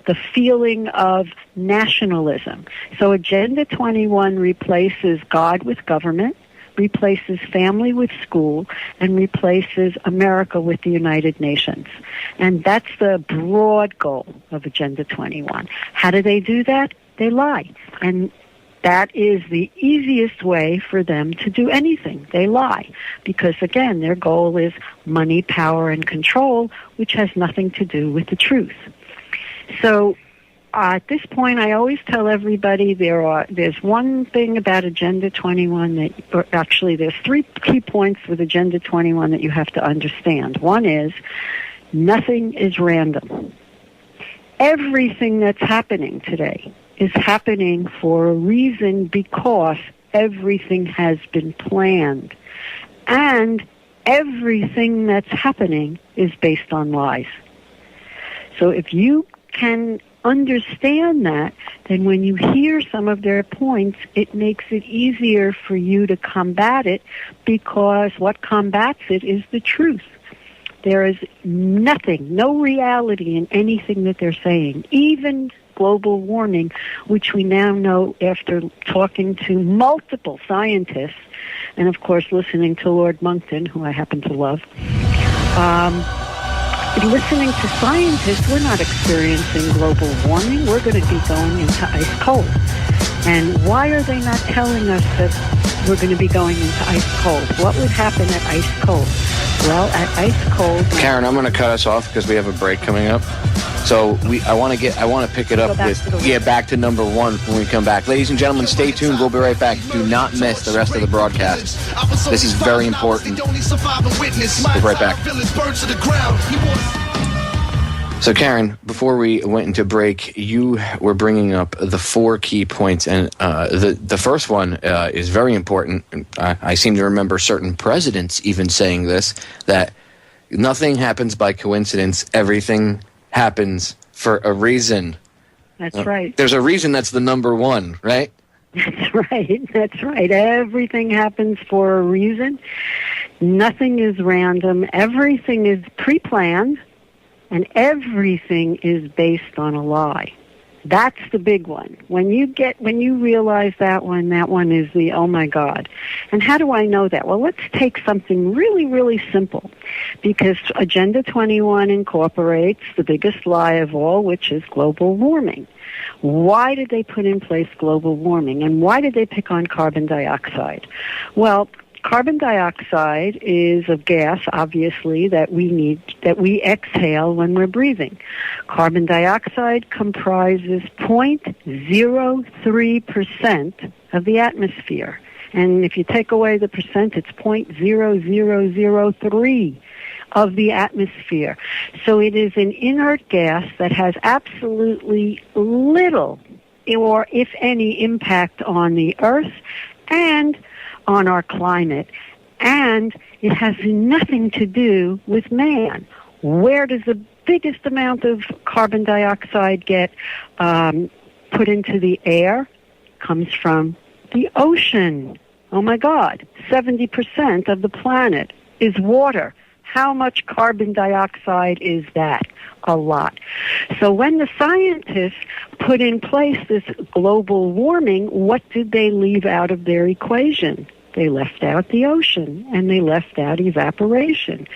the feeling of nationalism. So Agenda 21 replaces God with government, replaces family with school, and replaces America with the United Nations. And that's the broad goal of Agenda 21. How do they do that? They lie. And that is the easiest way for them to do anything. They lie. Because, again, their goal is money, power, and control, which has nothing to do with the truth. So at this point, I always tell everybody there's one thing about Agenda 21 there's 3 key points with Agenda 21 that you have to understand. One is nothing is random. Everything that's happening today is happening for a reason, because everything has been planned. And everything that's happening is based on lies. So if you can understand that, then when you hear some of their points, it makes it easier for you to combat it, because what combats it is the truth. There is nothing, no reality in anything that they're saying, even global warming, which we now know after talking to multiple scientists, and of course listening to Lord Monkton, who I happen to love. Listening to scientists, we're not experiencing global warming. We're going to be going into ice cold. And why are they not telling us that we're going to be going into ice cold? What would happen at ice cold? Well, at ice cold... Karen, I'm going to cut us off because we have a break coming up. So I want to pick it up with back to number 1 when we come back. Ladies and gentlemen, stay tuned. We'll be right back. Do not miss the rest of the broadcast. This is very important. We'll be right back. So, Karen, before we went into break, you were bringing up the 4 key points, and the first one is very important. I seem to remember certain presidents even saying this, that nothing happens by coincidence. Everything happens for a reason. That's right. There's a reason that's the number 1, right? That's right. That's right. Everything happens for a reason. Nothing is random. Everything is pre-planned. And everything is based on a lie. That's the big one. When you realize that one is the, oh my God. And how do I know that? Well, let's take something really, really simple. Because Agenda 21 incorporates the biggest lie of all, which is global warming. Why did they put in place global warming? And why did they pick on carbon dioxide? Well, carbon dioxide is a gas, obviously, that we exhale when we're breathing. Carbon dioxide comprises 0.03% of the atmosphere. And if you take away the percent, it's 0.0003 of the atmosphere. So it is an inert gas that has absolutely little, or if any, impact on the Earth and on our climate, and it has nothing to do with man. Where does the biggest amount of carbon dioxide get put into the air? Comes from the ocean. Oh my God, 70% of the planet is water. How much carbon dioxide is that? A lot. So when the scientists put in place this global warming, what did they leave out of their equation? They left out the ocean, and they left out evaporation.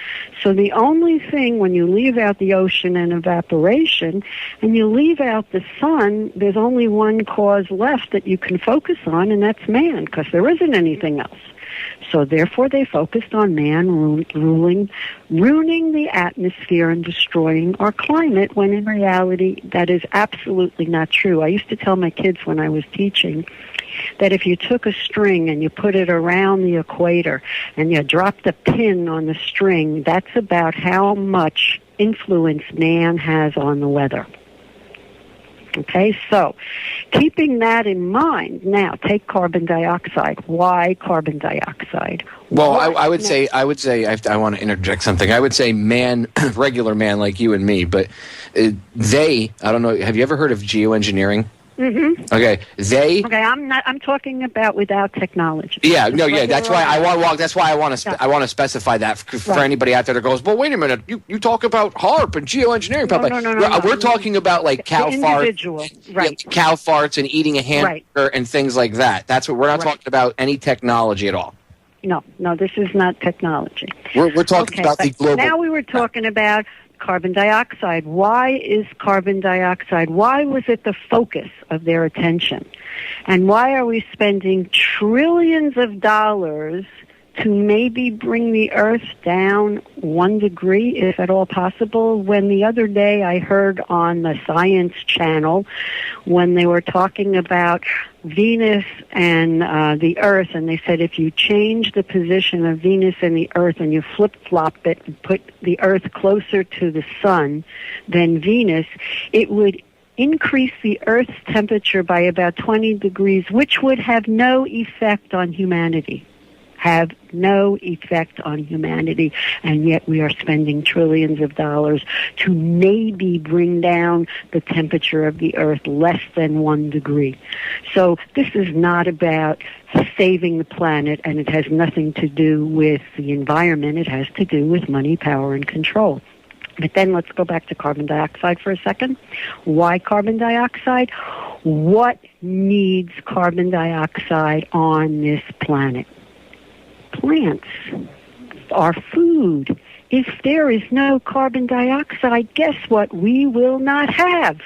So the only thing, when you leave out the ocean and evaporation, and you leave out the sun, there's only one cause left that you can focus on, and that's man, because there isn't anything else. So therefore they focused on man ruining the atmosphere and destroying our climate, when in reality that is absolutely not true. I used to tell my kids when I was teaching that if you took a string and you put it around the equator and you dropped a pin on the string, that's about how much influence man has on the weather. Okay, so keeping that in mind, now take carbon dioxide. Why carbon dioxide? Well, I would say I want to interject something. I would say man, regular man like you and me, but I don't know, have you ever heard of geoengineering? Mm-hmm. Okay, Okay, I'm talking about without technology. Yeah, no, yeah. That's why I want to walk. That's why I want to. I want to specify that for anybody out there that goes, well, wait a minute. You talk about HARP and geoengineering. No, we're talking about like cow farts, right? Cow farts and eating a hamburger and things like that. That's what we're not talking about. Any technology at all. No, this is not technology. We're talking about the global. Now we were talking about carbon dioxide. Why is carbon dioxide? Why was it the focus of their attention? And why are we spending trillions of dollars to maybe bring the Earth down 1 degree, if at all possible, when the other day I heard on the Science Channel when they were talking about Venus and the Earth, and they said if you change the position of Venus and the Earth and you flip-flop it and put the Earth closer to the sun than Venus, it would increase the Earth's temperature by about 20 degrees, which would have no effect on humanity. Have no effect on humanity, and yet we are spending trillions of dollars to maybe bring down the temperature of the Earth less than 1 degree. So this is not about saving the planet, and it has nothing to do with the environment. It has to do with money, power, and control. But then let's go back to carbon dioxide for a second. Why carbon dioxide? What needs carbon dioxide on this planet? Plants, our food. If there is no carbon dioxide, guess what? We will not have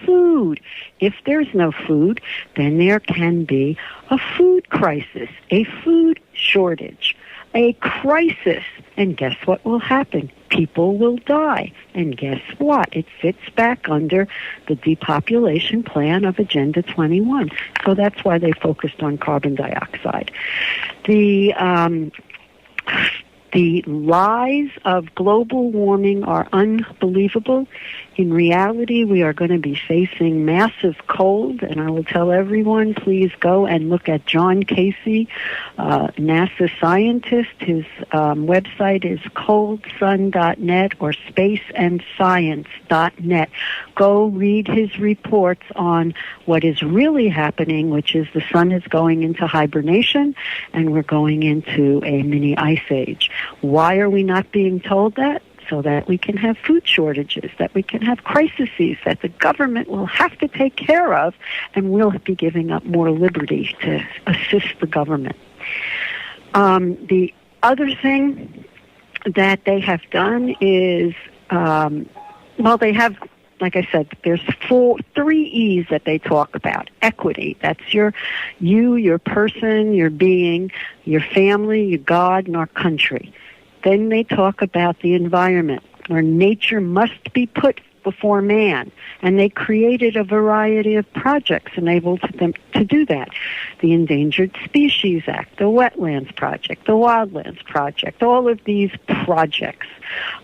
food. If there's no food, then there can be a food crisis, a food shortage, a crisis. And guess what will happen? People will die. And guess what? It fits back under the depopulation plan of Agenda 21. So that's why they focused on carbon dioxide. The lies of global warming are unbelievable. In reality, we are going to be facing massive cold, and I will tell everyone, please go and look at John Casey, NASA scientist. His website is coldsun.net or spaceandscience.net. Go read his reports on what is really happening, which is the sun is going into hibernation, and we're going into a mini ice age. Why are we not being told that? So that we can have food shortages, that we can have crises that the government will have to take care of, and we'll be giving up more liberty to assist the government. The other thing that they have done is, they have, like I said, there's 3 E's that they talk about. Equity, that's your person, your being, your family, your God, and our country. Then they talk about the environment, where nature must be put before man. And they created a variety of projects enabled them to do that. The Endangered Species Act, the Wetlands Project, the Wildlands Project, all of these projects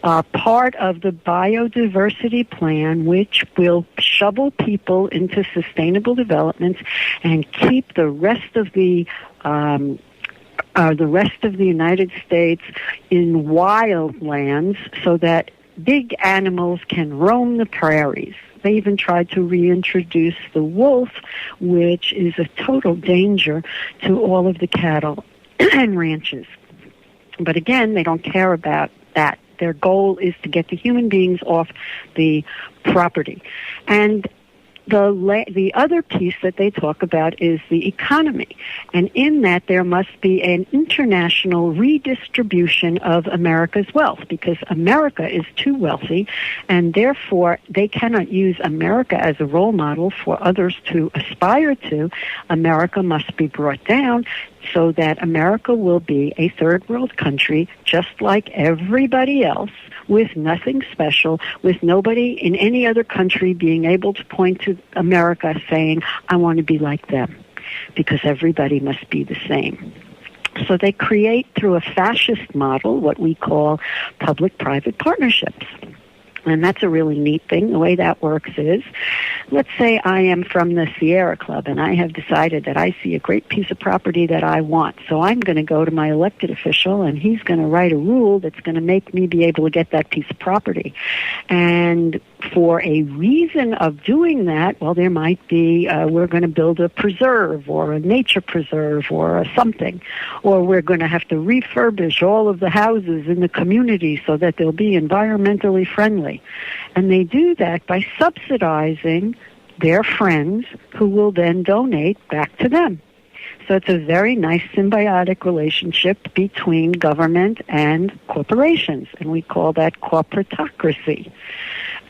are part of the biodiversity plan, which will shovel people into sustainable development and keep the rest of the United States in wild lands so that big animals can roam the prairies. They even tried to reintroduce the wolf, which is a total danger to all of the cattle and ranches. But again, they don't care about that. Their goal is to get the human beings off the property. And the other piece that they talk about is the economy. And in that, there must be an international redistribution of America's wealth, because America is too wealthy, and therefore they cannot use America as a role model for others to aspire to. America must be brought down so that America will be a third world country just like everybody else, with nothing special, with nobody in any other country being able to point to America saying, I want to be like them, because everybody must be the same. So they create, through a fascist model, what we call public-private partnerships. And that's a really neat thing. The way that works is let's say I am from the Sierra Club and I have decided that I see a great piece of property that I want. So I'm going to go to my elected official and he's going to write a rule that's going to make me be able to get that piece of property. And for a reason of doing that, well, there might be, we're going to build a preserve or a nature preserve or something, or we're going to have to refurbish all of the houses in the community so that they'll be environmentally friendly. And they do that by subsidizing their friends who will then donate back to them. So it's a very nice symbiotic relationship between government and corporations, and we call that corporatocracy.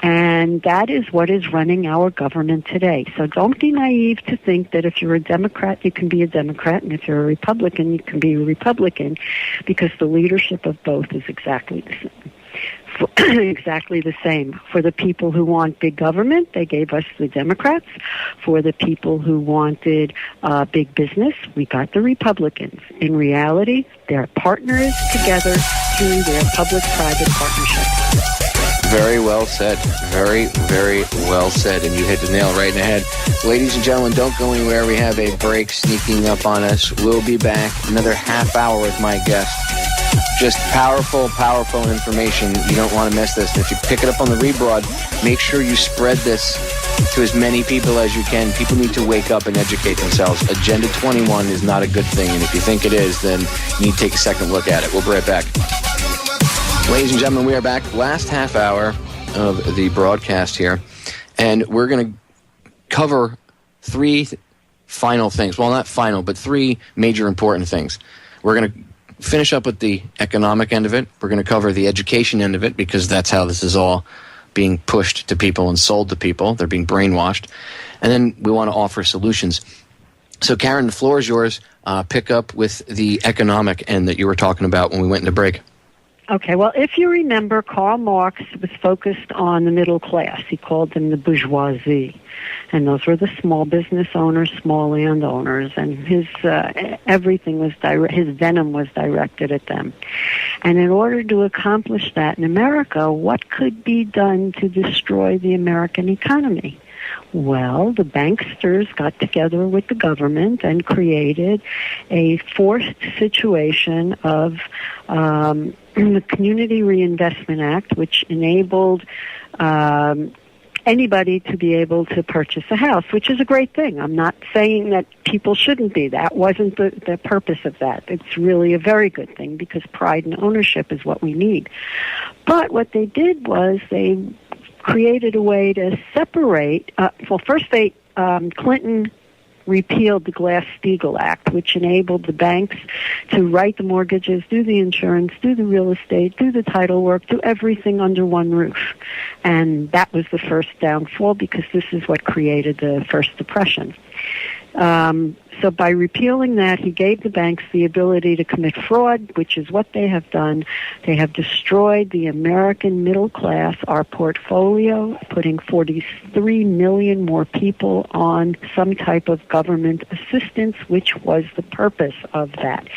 And that is what is running our government today. So don't be naive to think that if you're a Democrat, you can be a Democrat, and if you're a Republican, you can be a Republican, because the leadership of both is exactly the same. Exactly the same. For the people who want big government, they gave us the Democrats. For the people who wanted big business, we got the Republicans. In reality, they're partners together through their public-private partnership. Very well said. Very, very well said. And you hit the nail right in the head. Ladies and gentlemen, don't go anywhere. We have a break sneaking up on us. We'll be back another half hour with my guest. Just powerful, powerful information. You don't want to miss this. And if you pick it up on the rebroad, make sure you spread this to as many people as you can. People need to wake up and educate themselves. Agenda 21 is not a good thing. And if you think it is, then you need to take a second look at it. We'll be right back. Ladies and gentlemen, we are back. Last half hour of the broadcast here. And we're going to cover three final things. Well, not final, but three major important things. We're going to finish up with the economic end of it. We're going to cover the education end of it, because that's how this is all being pushed to people and sold to people. They're being brainwashed. And then we want to offer solutions. So, Karen, the floor is yours. Pick up with the economic end that you were talking about when we went into break. Okay, well, if you remember, Karl Marx was focused on the middle class. He called them the bourgeoisie. And those were the small business owners, small landowners, and his everything was his venom was directed at them. And in order to accomplish that in America, what could be done to destroy the American economy? Well, the banksters got together with the government and created a forced situation of the Community Reinvestment Act, which enabled anybody to be able to purchase a house, which is a great thing. I'm not saying that people shouldn't be. That wasn't the purpose of that. It's really a very good thing, because pride and ownership is what we need. But what they did was they created a way to separate. First Clinton repealed the Glass-Steagall Act, which enabled the banks to write the mortgages, do the insurance, do the real estate, do the title work, do everything under one roof. And that was the first downfall, because this is what created the first depression. So by repealing that, he gave the banks the ability to commit fraud, which is what they have done. They have destroyed the American middle class, our portfolio, putting 43 million more people on some type of government assistance, which was the purpose of that.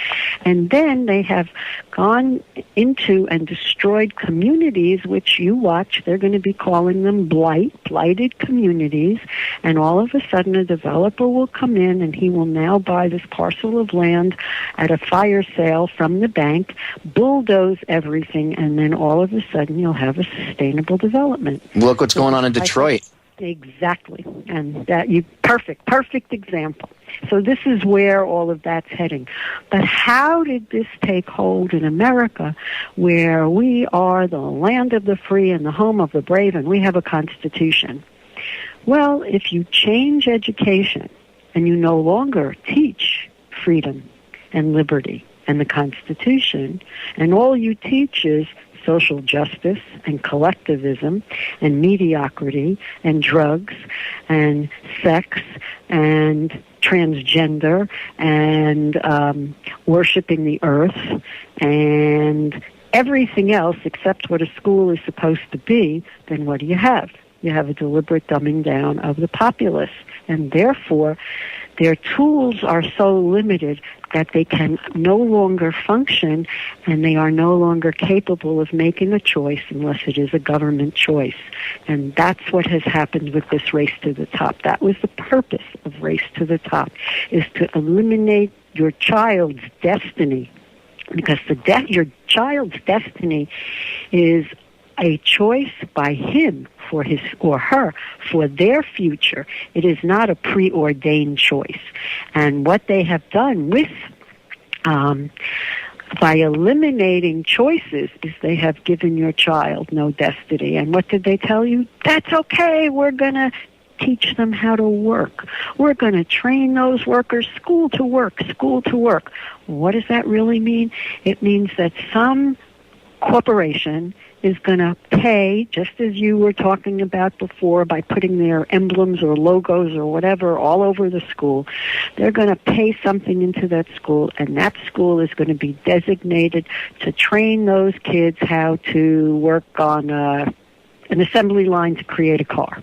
And then they have gone into and destroyed communities, which you watch, they're going to be calling them blighted communities, and all of a sudden a developer will come in and he will now buy this parcel of land at a fire sale from the bank, bulldoze everything, and then all of a sudden you'll have a sustainable development. Look what's going on in Detroit. Exactly. And perfect example. So this is where all of that's heading. But how did this take hold in America, where we are the land of the free and the home of the brave, and we have a constitution? Well, if you change education and you no longer teach freedom and liberty and the Constitution, and all you teach is social justice and collectivism and mediocrity and drugs and sex and transgender and worshiping the earth and everything else except what a school is supposed to be, then what do you have? You have a deliberate dumbing down of the populace. And therefore, Their tools are so limited that they can no longer function, and they are no longer capable of making a choice unless it is a government choice. And that's what has happened with this Race to the Top. That was the purpose of Race to the Top, is to eliminate your child's destiny, because your child's destiny is a choice by him for his or her for their future. It is not a preordained choice. And what they have done with by eliminating choices is they have given your child no destiny. And what did they tell you? That's okay. We're going to teach them how to work. We're going to train those workers, school to work. What does that really mean? It means that some corporation is going to pay, just as you were talking about before, by putting their emblems or logos or whatever all over the school. They're going to pay something into that school, and that school is going to be designated to train those kids how to work on an assembly line to create a car,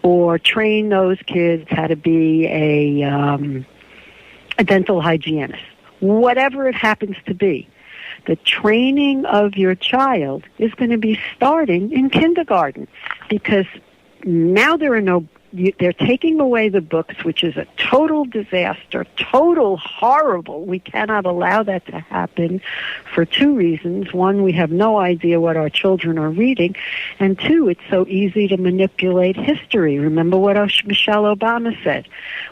or train those kids how to be a dental hygienist, whatever it happens to be. The training of your child is going to be starting in kindergarten, because now they're taking away the books, which is a total disaster, total horrible. We cannot allow that to happen for two reasons. One, we have no idea what our children are reading, and two, it's so easy to manipulate history. Remember what Michelle Obama said?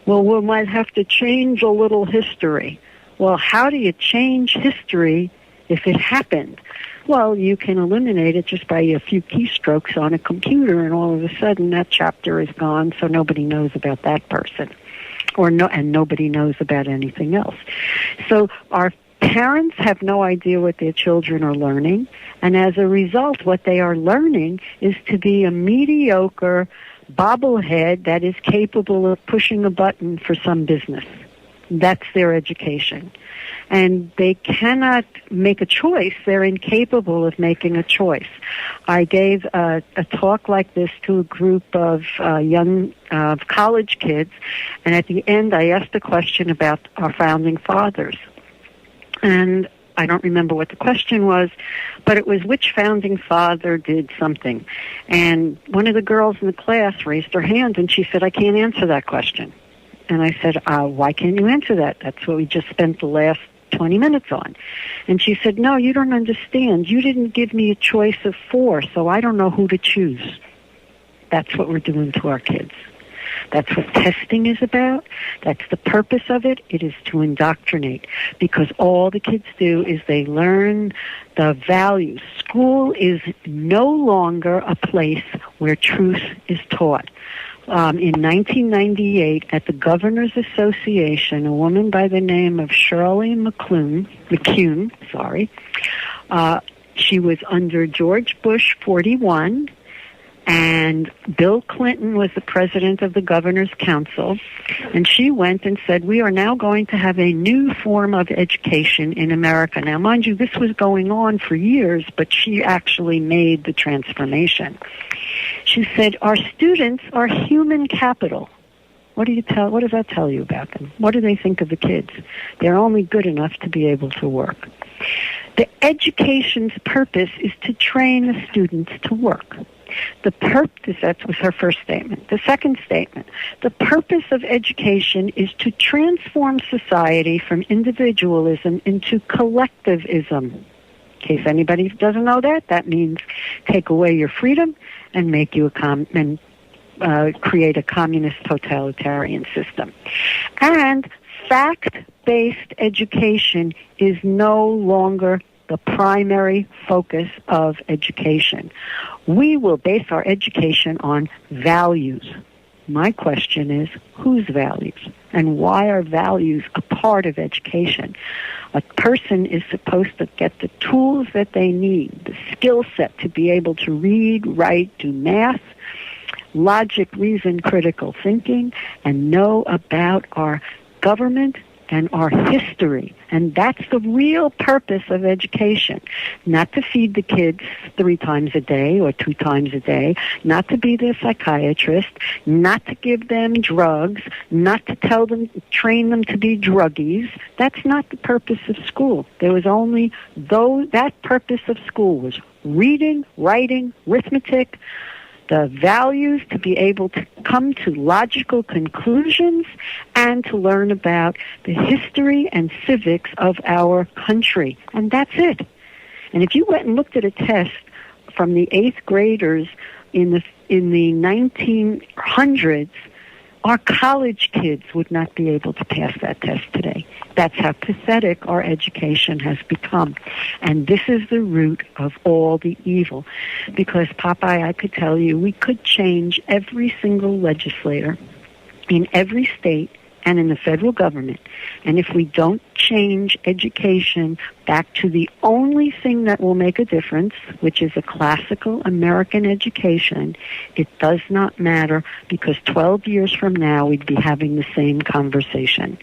Well, we might have to change a little history. Well, how do you change history if it happened? Well, you can eliminate it just by a few keystrokes on a computer, and all of a sudden that chapter is gone, so nobody knows about that person, and nobody knows about anything else. So our parents have no idea what their children are learning, and as a result, what they are learning is to be a mediocre bobblehead that is capable of pushing a button for some business. That's their education. And they cannot make a choice. They're incapable of making a choice. I gave a talk like this to a group of young college kids, and at the end I asked a question about our founding fathers. And I don't remember what the question was, but it was which founding father did something. And one of the girls in the class raised her hand, and she said, "I can't answer that question." And I said, why can't you answer that? That's what we just spent the last 20 minutes on. And she said, "No, you don't understand. You didn't give me a choice of 4, so I don't know who to choose." That's what we're doing to our kids. That's what testing is about. That's the purpose of it. It is to indoctrinate, because all the kids do is they learn the values. School is no longer a place where truth is taught. In 1998, at the Governors Association, a woman by the name of Shirley McCune, she was under George Bush 41, and Bill Clinton was the president of the Governor's Council, and she went and said, "We are now going to have a new form of education in America." Now, mind you, this was going on for years, but she actually made the transformation. She said, "Our students are human capital." What does that tell you about them? What do they think of the kids? They're only good enough to be able to work. The education's purpose is to train the students to work. That was her first statement. The second statement, the purpose of education is to transform society from individualism into collectivism. In case anybody doesn't know that, that means take away your freedom and make you create a communist totalitarian system. And fact-based education is no longer the primary focus of education. We will base our education on values. My question is, whose values? And why are values a part of education? A person is supposed to get the tools that they need, the skill set to be able to read, write, do math, logic, reason, critical thinking, and know about our government and our history. And that's the real purpose of education. Not to feed the kids 3 times a day or 2 times a day, not to be their psychiatrist, not to give them drugs, not to train them to be druggies. That's not the purpose of school. There was only that purpose of school was reading, writing, arithmetic, the values, to be able to come to logical conclusions, and to learn about the history and civics of our country. And that's it. And if you went and looked at a test from the 8th graders in the 1900s, our college kids would not be able to pass that test today. That's how pathetic our education has become. And this is the root of all the evil. Because, Popeye, I could tell you, we could change every single legislator in every state and in the federal government. And if we don't change education back to the only thing that will make a difference, which is a classical American education, it does not matter, because 12 years from now we'd be having the same conversation.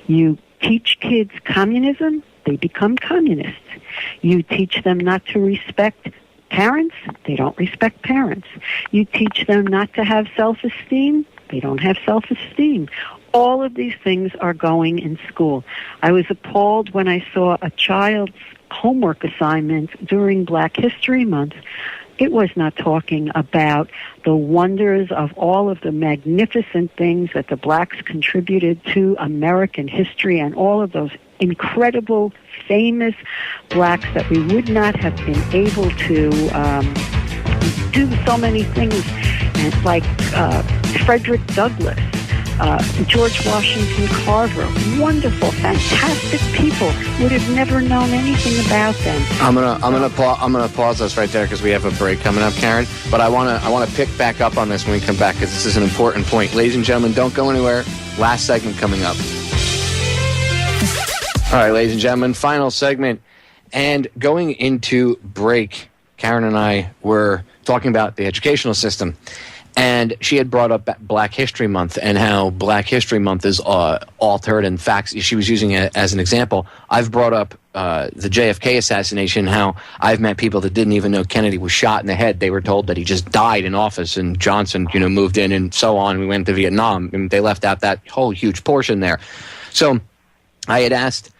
You teach kids communism, they become communists. You teach them not to respect parents, they don't respect parents. You teach them not to have self-esteem, they don't have self-esteem. All of these things are going in school. I was appalled when I saw a child's homework assignment during Black History Month. It was not talking about the wonders of all of the magnificent things that the blacks contributed to American history and all of those incredible, famous blacks that we would not have been able to do so many things, and like Frederick Douglass, George Washington Carver, wonderful, fantastic people. Would have never known anything about them. I'm gonna pause us right there because we have a break coming up, Karen. But I wanna pick back up on this when we come back, because this is an important point. Ladies and gentlemen, don't go anywhere. Last segment coming up. All right, ladies and gentlemen, final segment. And going into break, Karen and I were talking about the educational system. And she had brought up Black History Month and how Black History Month is altered. In fact, she was using it as an example. I've brought up the JFK assassination, how I've met people that didn't even know Kennedy was shot in the head. They were told that he just died in office, and Johnson, moved in and so on. We went to Vietnam, and they left out that whole huge portion there. So I had asked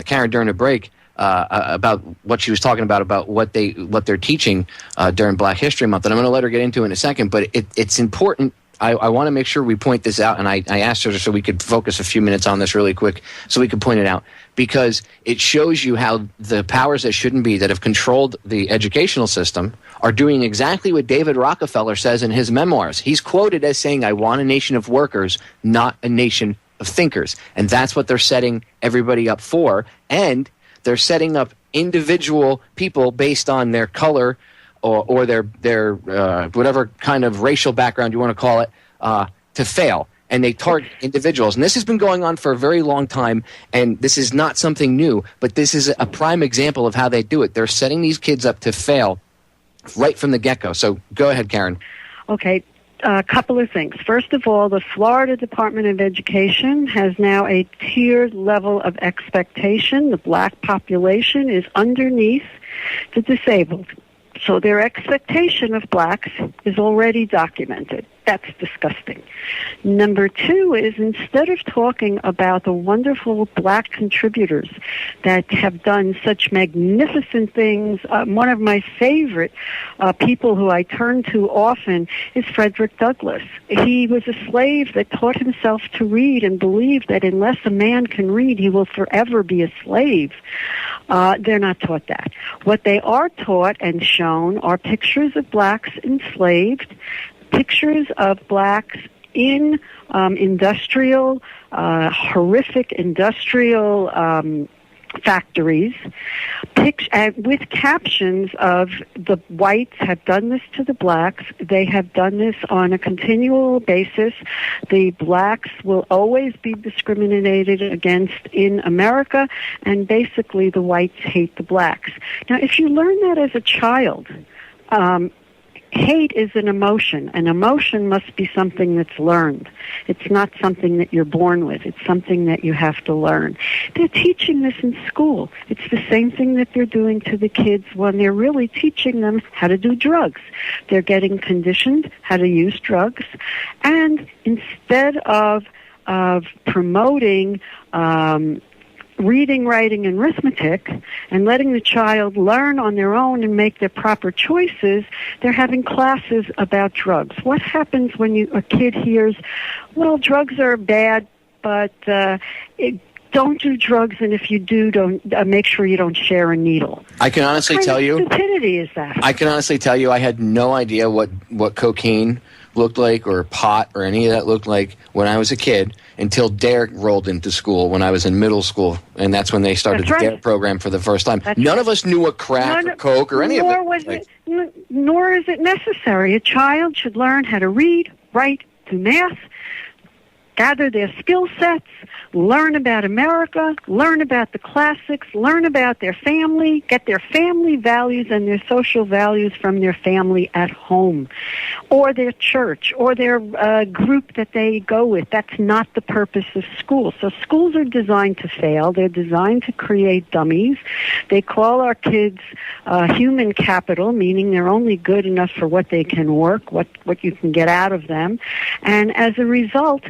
Karen during a break about what she was talking about what they're teaching during Black History Month, and I'm going to let her get into it in a second. But it's important. I want to make sure we point this out, and I asked her so we could focus a few minutes on this really quick, so we could point it out, because it shows you how the powers that shouldn't be, that have controlled the educational system, are doing exactly what David Rockefeller says in his memoirs. He's quoted as saying, "I want a nation of workers, not a nation of thinkers," and that's what they're setting everybody up for. And they're setting up individual people based on their color or their whatever kind of racial background you want to call it to fail. And they target individuals. And this has been going on for a very long time, and this is not something new, but this is a prime example of how they do it. They're setting these kids up to fail right from the get-go. So go ahead, Karen. Okay. A couple of things. First of all, the Florida Department of Education has now a tiered level of expectation. The black population is underneath the disabled. So their expectation of blacks is already documented. That's disgusting. Number two is, instead of talking about the wonderful black contributors that have done such magnificent things, one of my favorite people who I turn to often is Frederick Douglass. He was a slave that taught himself to read and believed that unless a man can read, he will forever be a slave. They're not taught that. What they are taught and shown are pictures of blacks enslaved, pictures of blacks in industrial, horrific industrial factories, with captions of the whites have done this to the blacks, they have done this on a continual basis, the blacks will always be discriminated against in America, and basically the whites hate the blacks. Now, if you learn that as a child, Hate is an emotion. An emotion must be something that's learned. It's not something that you're born with. It's something that you have to learn. They're teaching this in school. It's the same thing that they're doing to the kids when they're really teaching them how to do drugs. They're getting conditioned how to use drugs, and instead of promoting reading, writing, and arithmetic, and letting the child learn on their own and make their proper choices, they're having classes about drugs. What happens when a kid hears, well, drugs are bad, but don't do drugs, and if you do, don't make sure you don't share a needle. I can honestly tell you, what kind of stupidity is that? I can honestly tell you, I had no idea what cocaine looked like, or pot, or any of that looked like when I was a kid, until DARE rolled into school when I was in middle school, and that's when they started the DARE program for the first time. None of us knew what crack or coke or any of it. Nor is it necessary. A child should learn how to read, write, do math, gather their skill sets, learn about America, learn about the classics, learn about their family, get their family values and their social values from their family at home, or their church, or their group that they go with. That's not the purpose of school. So schools are designed to fail. They're designed to create dummies. They call our kids human capital, meaning they're only good enough for what they can work, what you can get out of them. And as a result,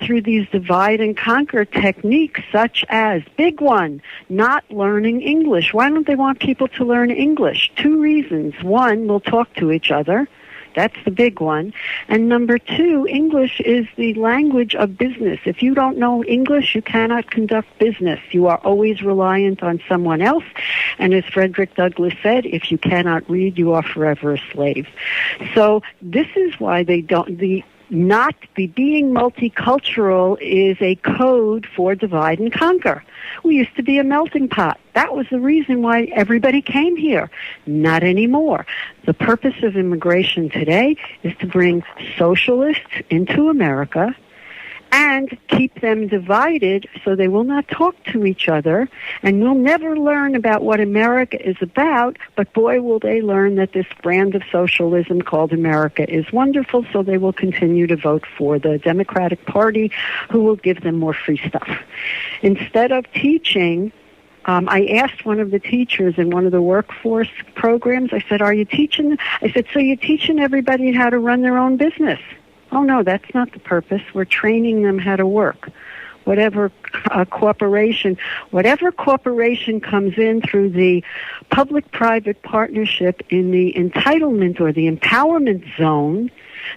through these divide and conquer techniques, such as, big one, not learning English. Why don't they want people to learn English? 2 reasons. One, we'll talk to each other. That's the big one. And number 2, English is the language of business. If you don't know English, you cannot conduct business. You are always reliant on someone else. And as Frederick Douglass said, if you cannot read, you are forever a slave. So this is why they don't... being multicultural is a code for divide and conquer. We used to be a melting pot. That was the reason why everybody came here. Not anymore. The purpose of immigration today is to bring socialists into America and keep them divided so they will not talk to each other, and will never learn about what America is about, but boy, will they learn that this brand of socialism called America is wonderful, so they will continue to vote for the Democratic Party, who will give them more free stuff. Instead of teaching, I asked one of the teachers in one of the workforce programs, I said, are you teaching? I said, so you're teaching everybody how to run their own business? Oh, no, that's not the purpose. We're training them how to work. Whatever corporation comes in through the public-private partnership in the entitlement or the empowerment zone,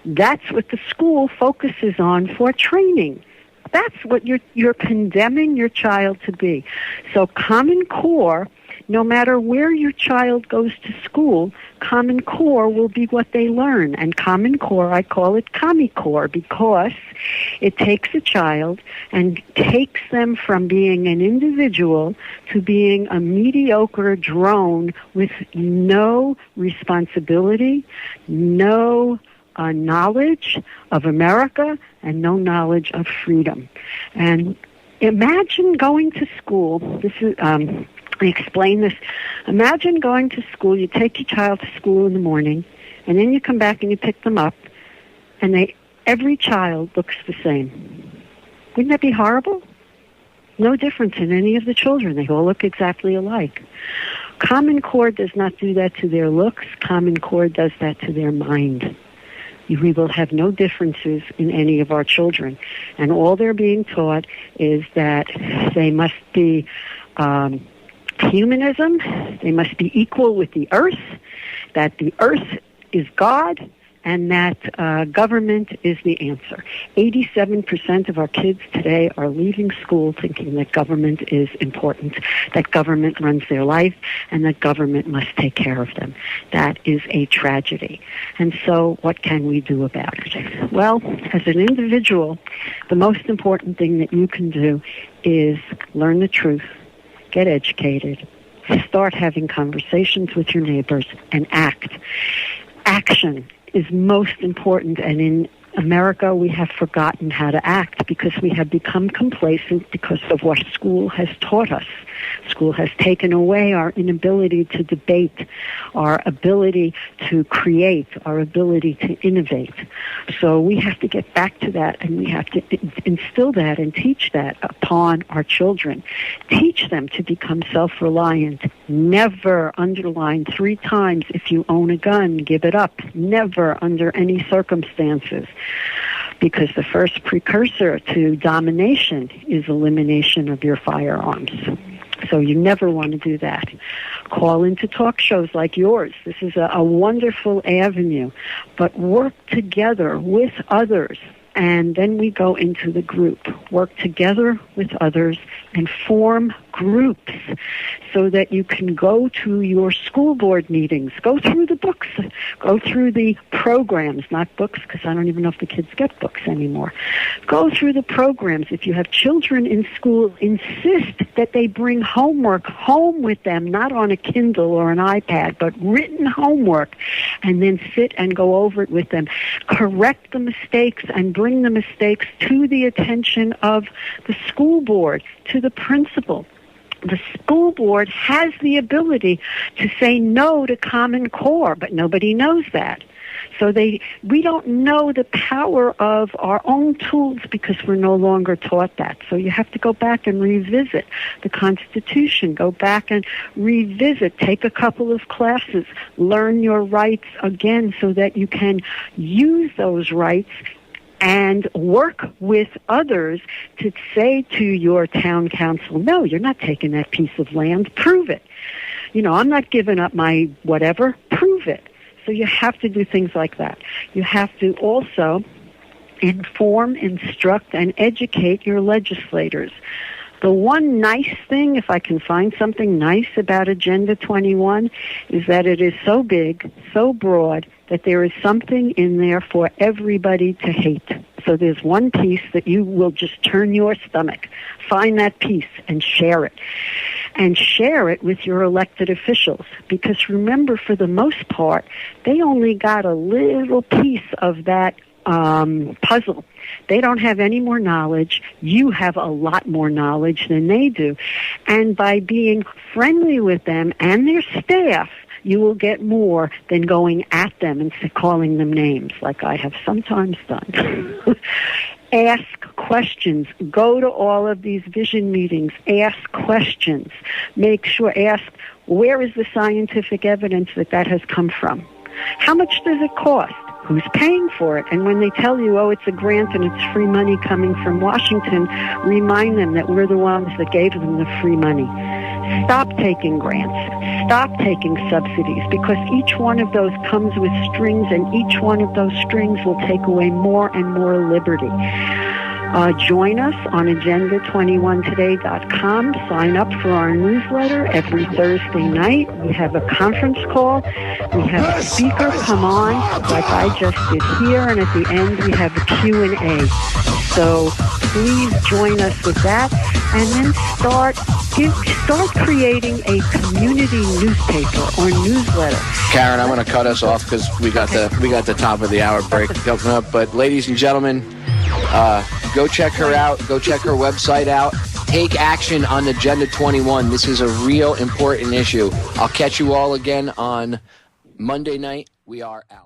that's what the school focuses on for training. That's what you're condemning your child to be. So Common Core, no matter where your child goes to school, Common Core will be what they learn. And Common Core, I call it Commie-Core, because it takes a child and takes them from being an individual to being a mediocre drone with no responsibility, no knowledge of America, and no knowledge of freedom. And imagine going to school. This is... I explain this. Imagine going to school. You take your child to school in the morning, and then you come back and you pick them up, and every child looks the same. Wouldn't that be horrible? No difference in any of the children. They all look exactly alike. Common Core does not do that to their looks. Common Core does that to their mind. We will have no differences in any of our children. And all they're being taught is that they must be... humanism, they must be equal with the earth, that the earth is God, and that government is the answer. 87% of our kids today are leaving school thinking that government is important, that government runs their life, and that government must take care of them. That is a tragedy. And so what can we do about it? Well, as an individual, the most important thing that you can do is learn the truth, get educated, start having conversations with your neighbors, and act. Action is most important, and in America, we have forgotten how to act because we have become complacent because of what school has taught us. School has taken away our inability to debate, our ability to create, our ability to innovate. So we have to get back to that, and we have to instill that and teach that upon our children. Teach them to become self-reliant. Never, underline 3 times, if you own a gun, give it up. Never under any circumstances. Because the first precursor to domination is elimination of your firearms. So you never want to do that. Call into talk shows like yours. This is a wonderful avenue. But work together with others. And then we go into the group. Work together with others and form groups so that you can go to your school board meetings, go through the books, go through the programs, not books, because I don't even know if the kids get books anymore. Go through the programs. If you have children in school, insist that they bring homework home with them, not on a Kindle or an iPad, but written homework, and then sit and go over it with them. Correct the mistakes and bring the mistakes to the attention of the school board, to the principal. The school board has the ability to say no to Common Core, but nobody knows that. So we don't know the power of our own tools because we're no longer taught that. So you have to go back and revisit the Constitution, go back and revisit, take a couple of classes, learn your rights again so that you can use those rights and work with others to say to your town council, no, you're not taking that piece of land. Prove it. I'm not giving up my whatever. Prove it. So you have to do things like that. You have to also inform, instruct, and educate your legislators. The one nice thing, if I can find something nice about Agenda 21, is that it is so big, so broad, that there is something in there for everybody to hate. So there's one piece that you will just turn your stomach. Find that piece and share it. And share it with your elected officials. Because remember, for the most part, they only got a little piece of that puzzle. They don't have any more knowledge. You have a lot more knowledge than they do. And by being friendly with them and their staff, you will get more than going at them and calling them names, like I have sometimes done. Ask questions. Go to all of these vision meetings. Ask questions. Ask, where is the scientific evidence that has come from? How much does it cost? Who's paying for it? And when they tell you, it's a grant and it's free money coming from Washington, remind them that we're the ones that gave them the free money. Stop taking grants. Stop taking subsidies, because each one of those comes with strings, and each one of those strings will take away more and more liberty. Join us on agenda21today.com. Sign up for our newsletter every Thursday night. We have a conference call. We have a speaker come on, like I just did here, and at the end we have a Q&A. So please join us with that, and then start creating a community newspaper or newsletter. Karen, I'm going to cut us off because we got the top of the hour break coming up. But ladies and gentlemen, go check her out. Go check her website out. Take action on Agenda 21. This is a real important issue. I'll catch you all again on Monday night. We are out.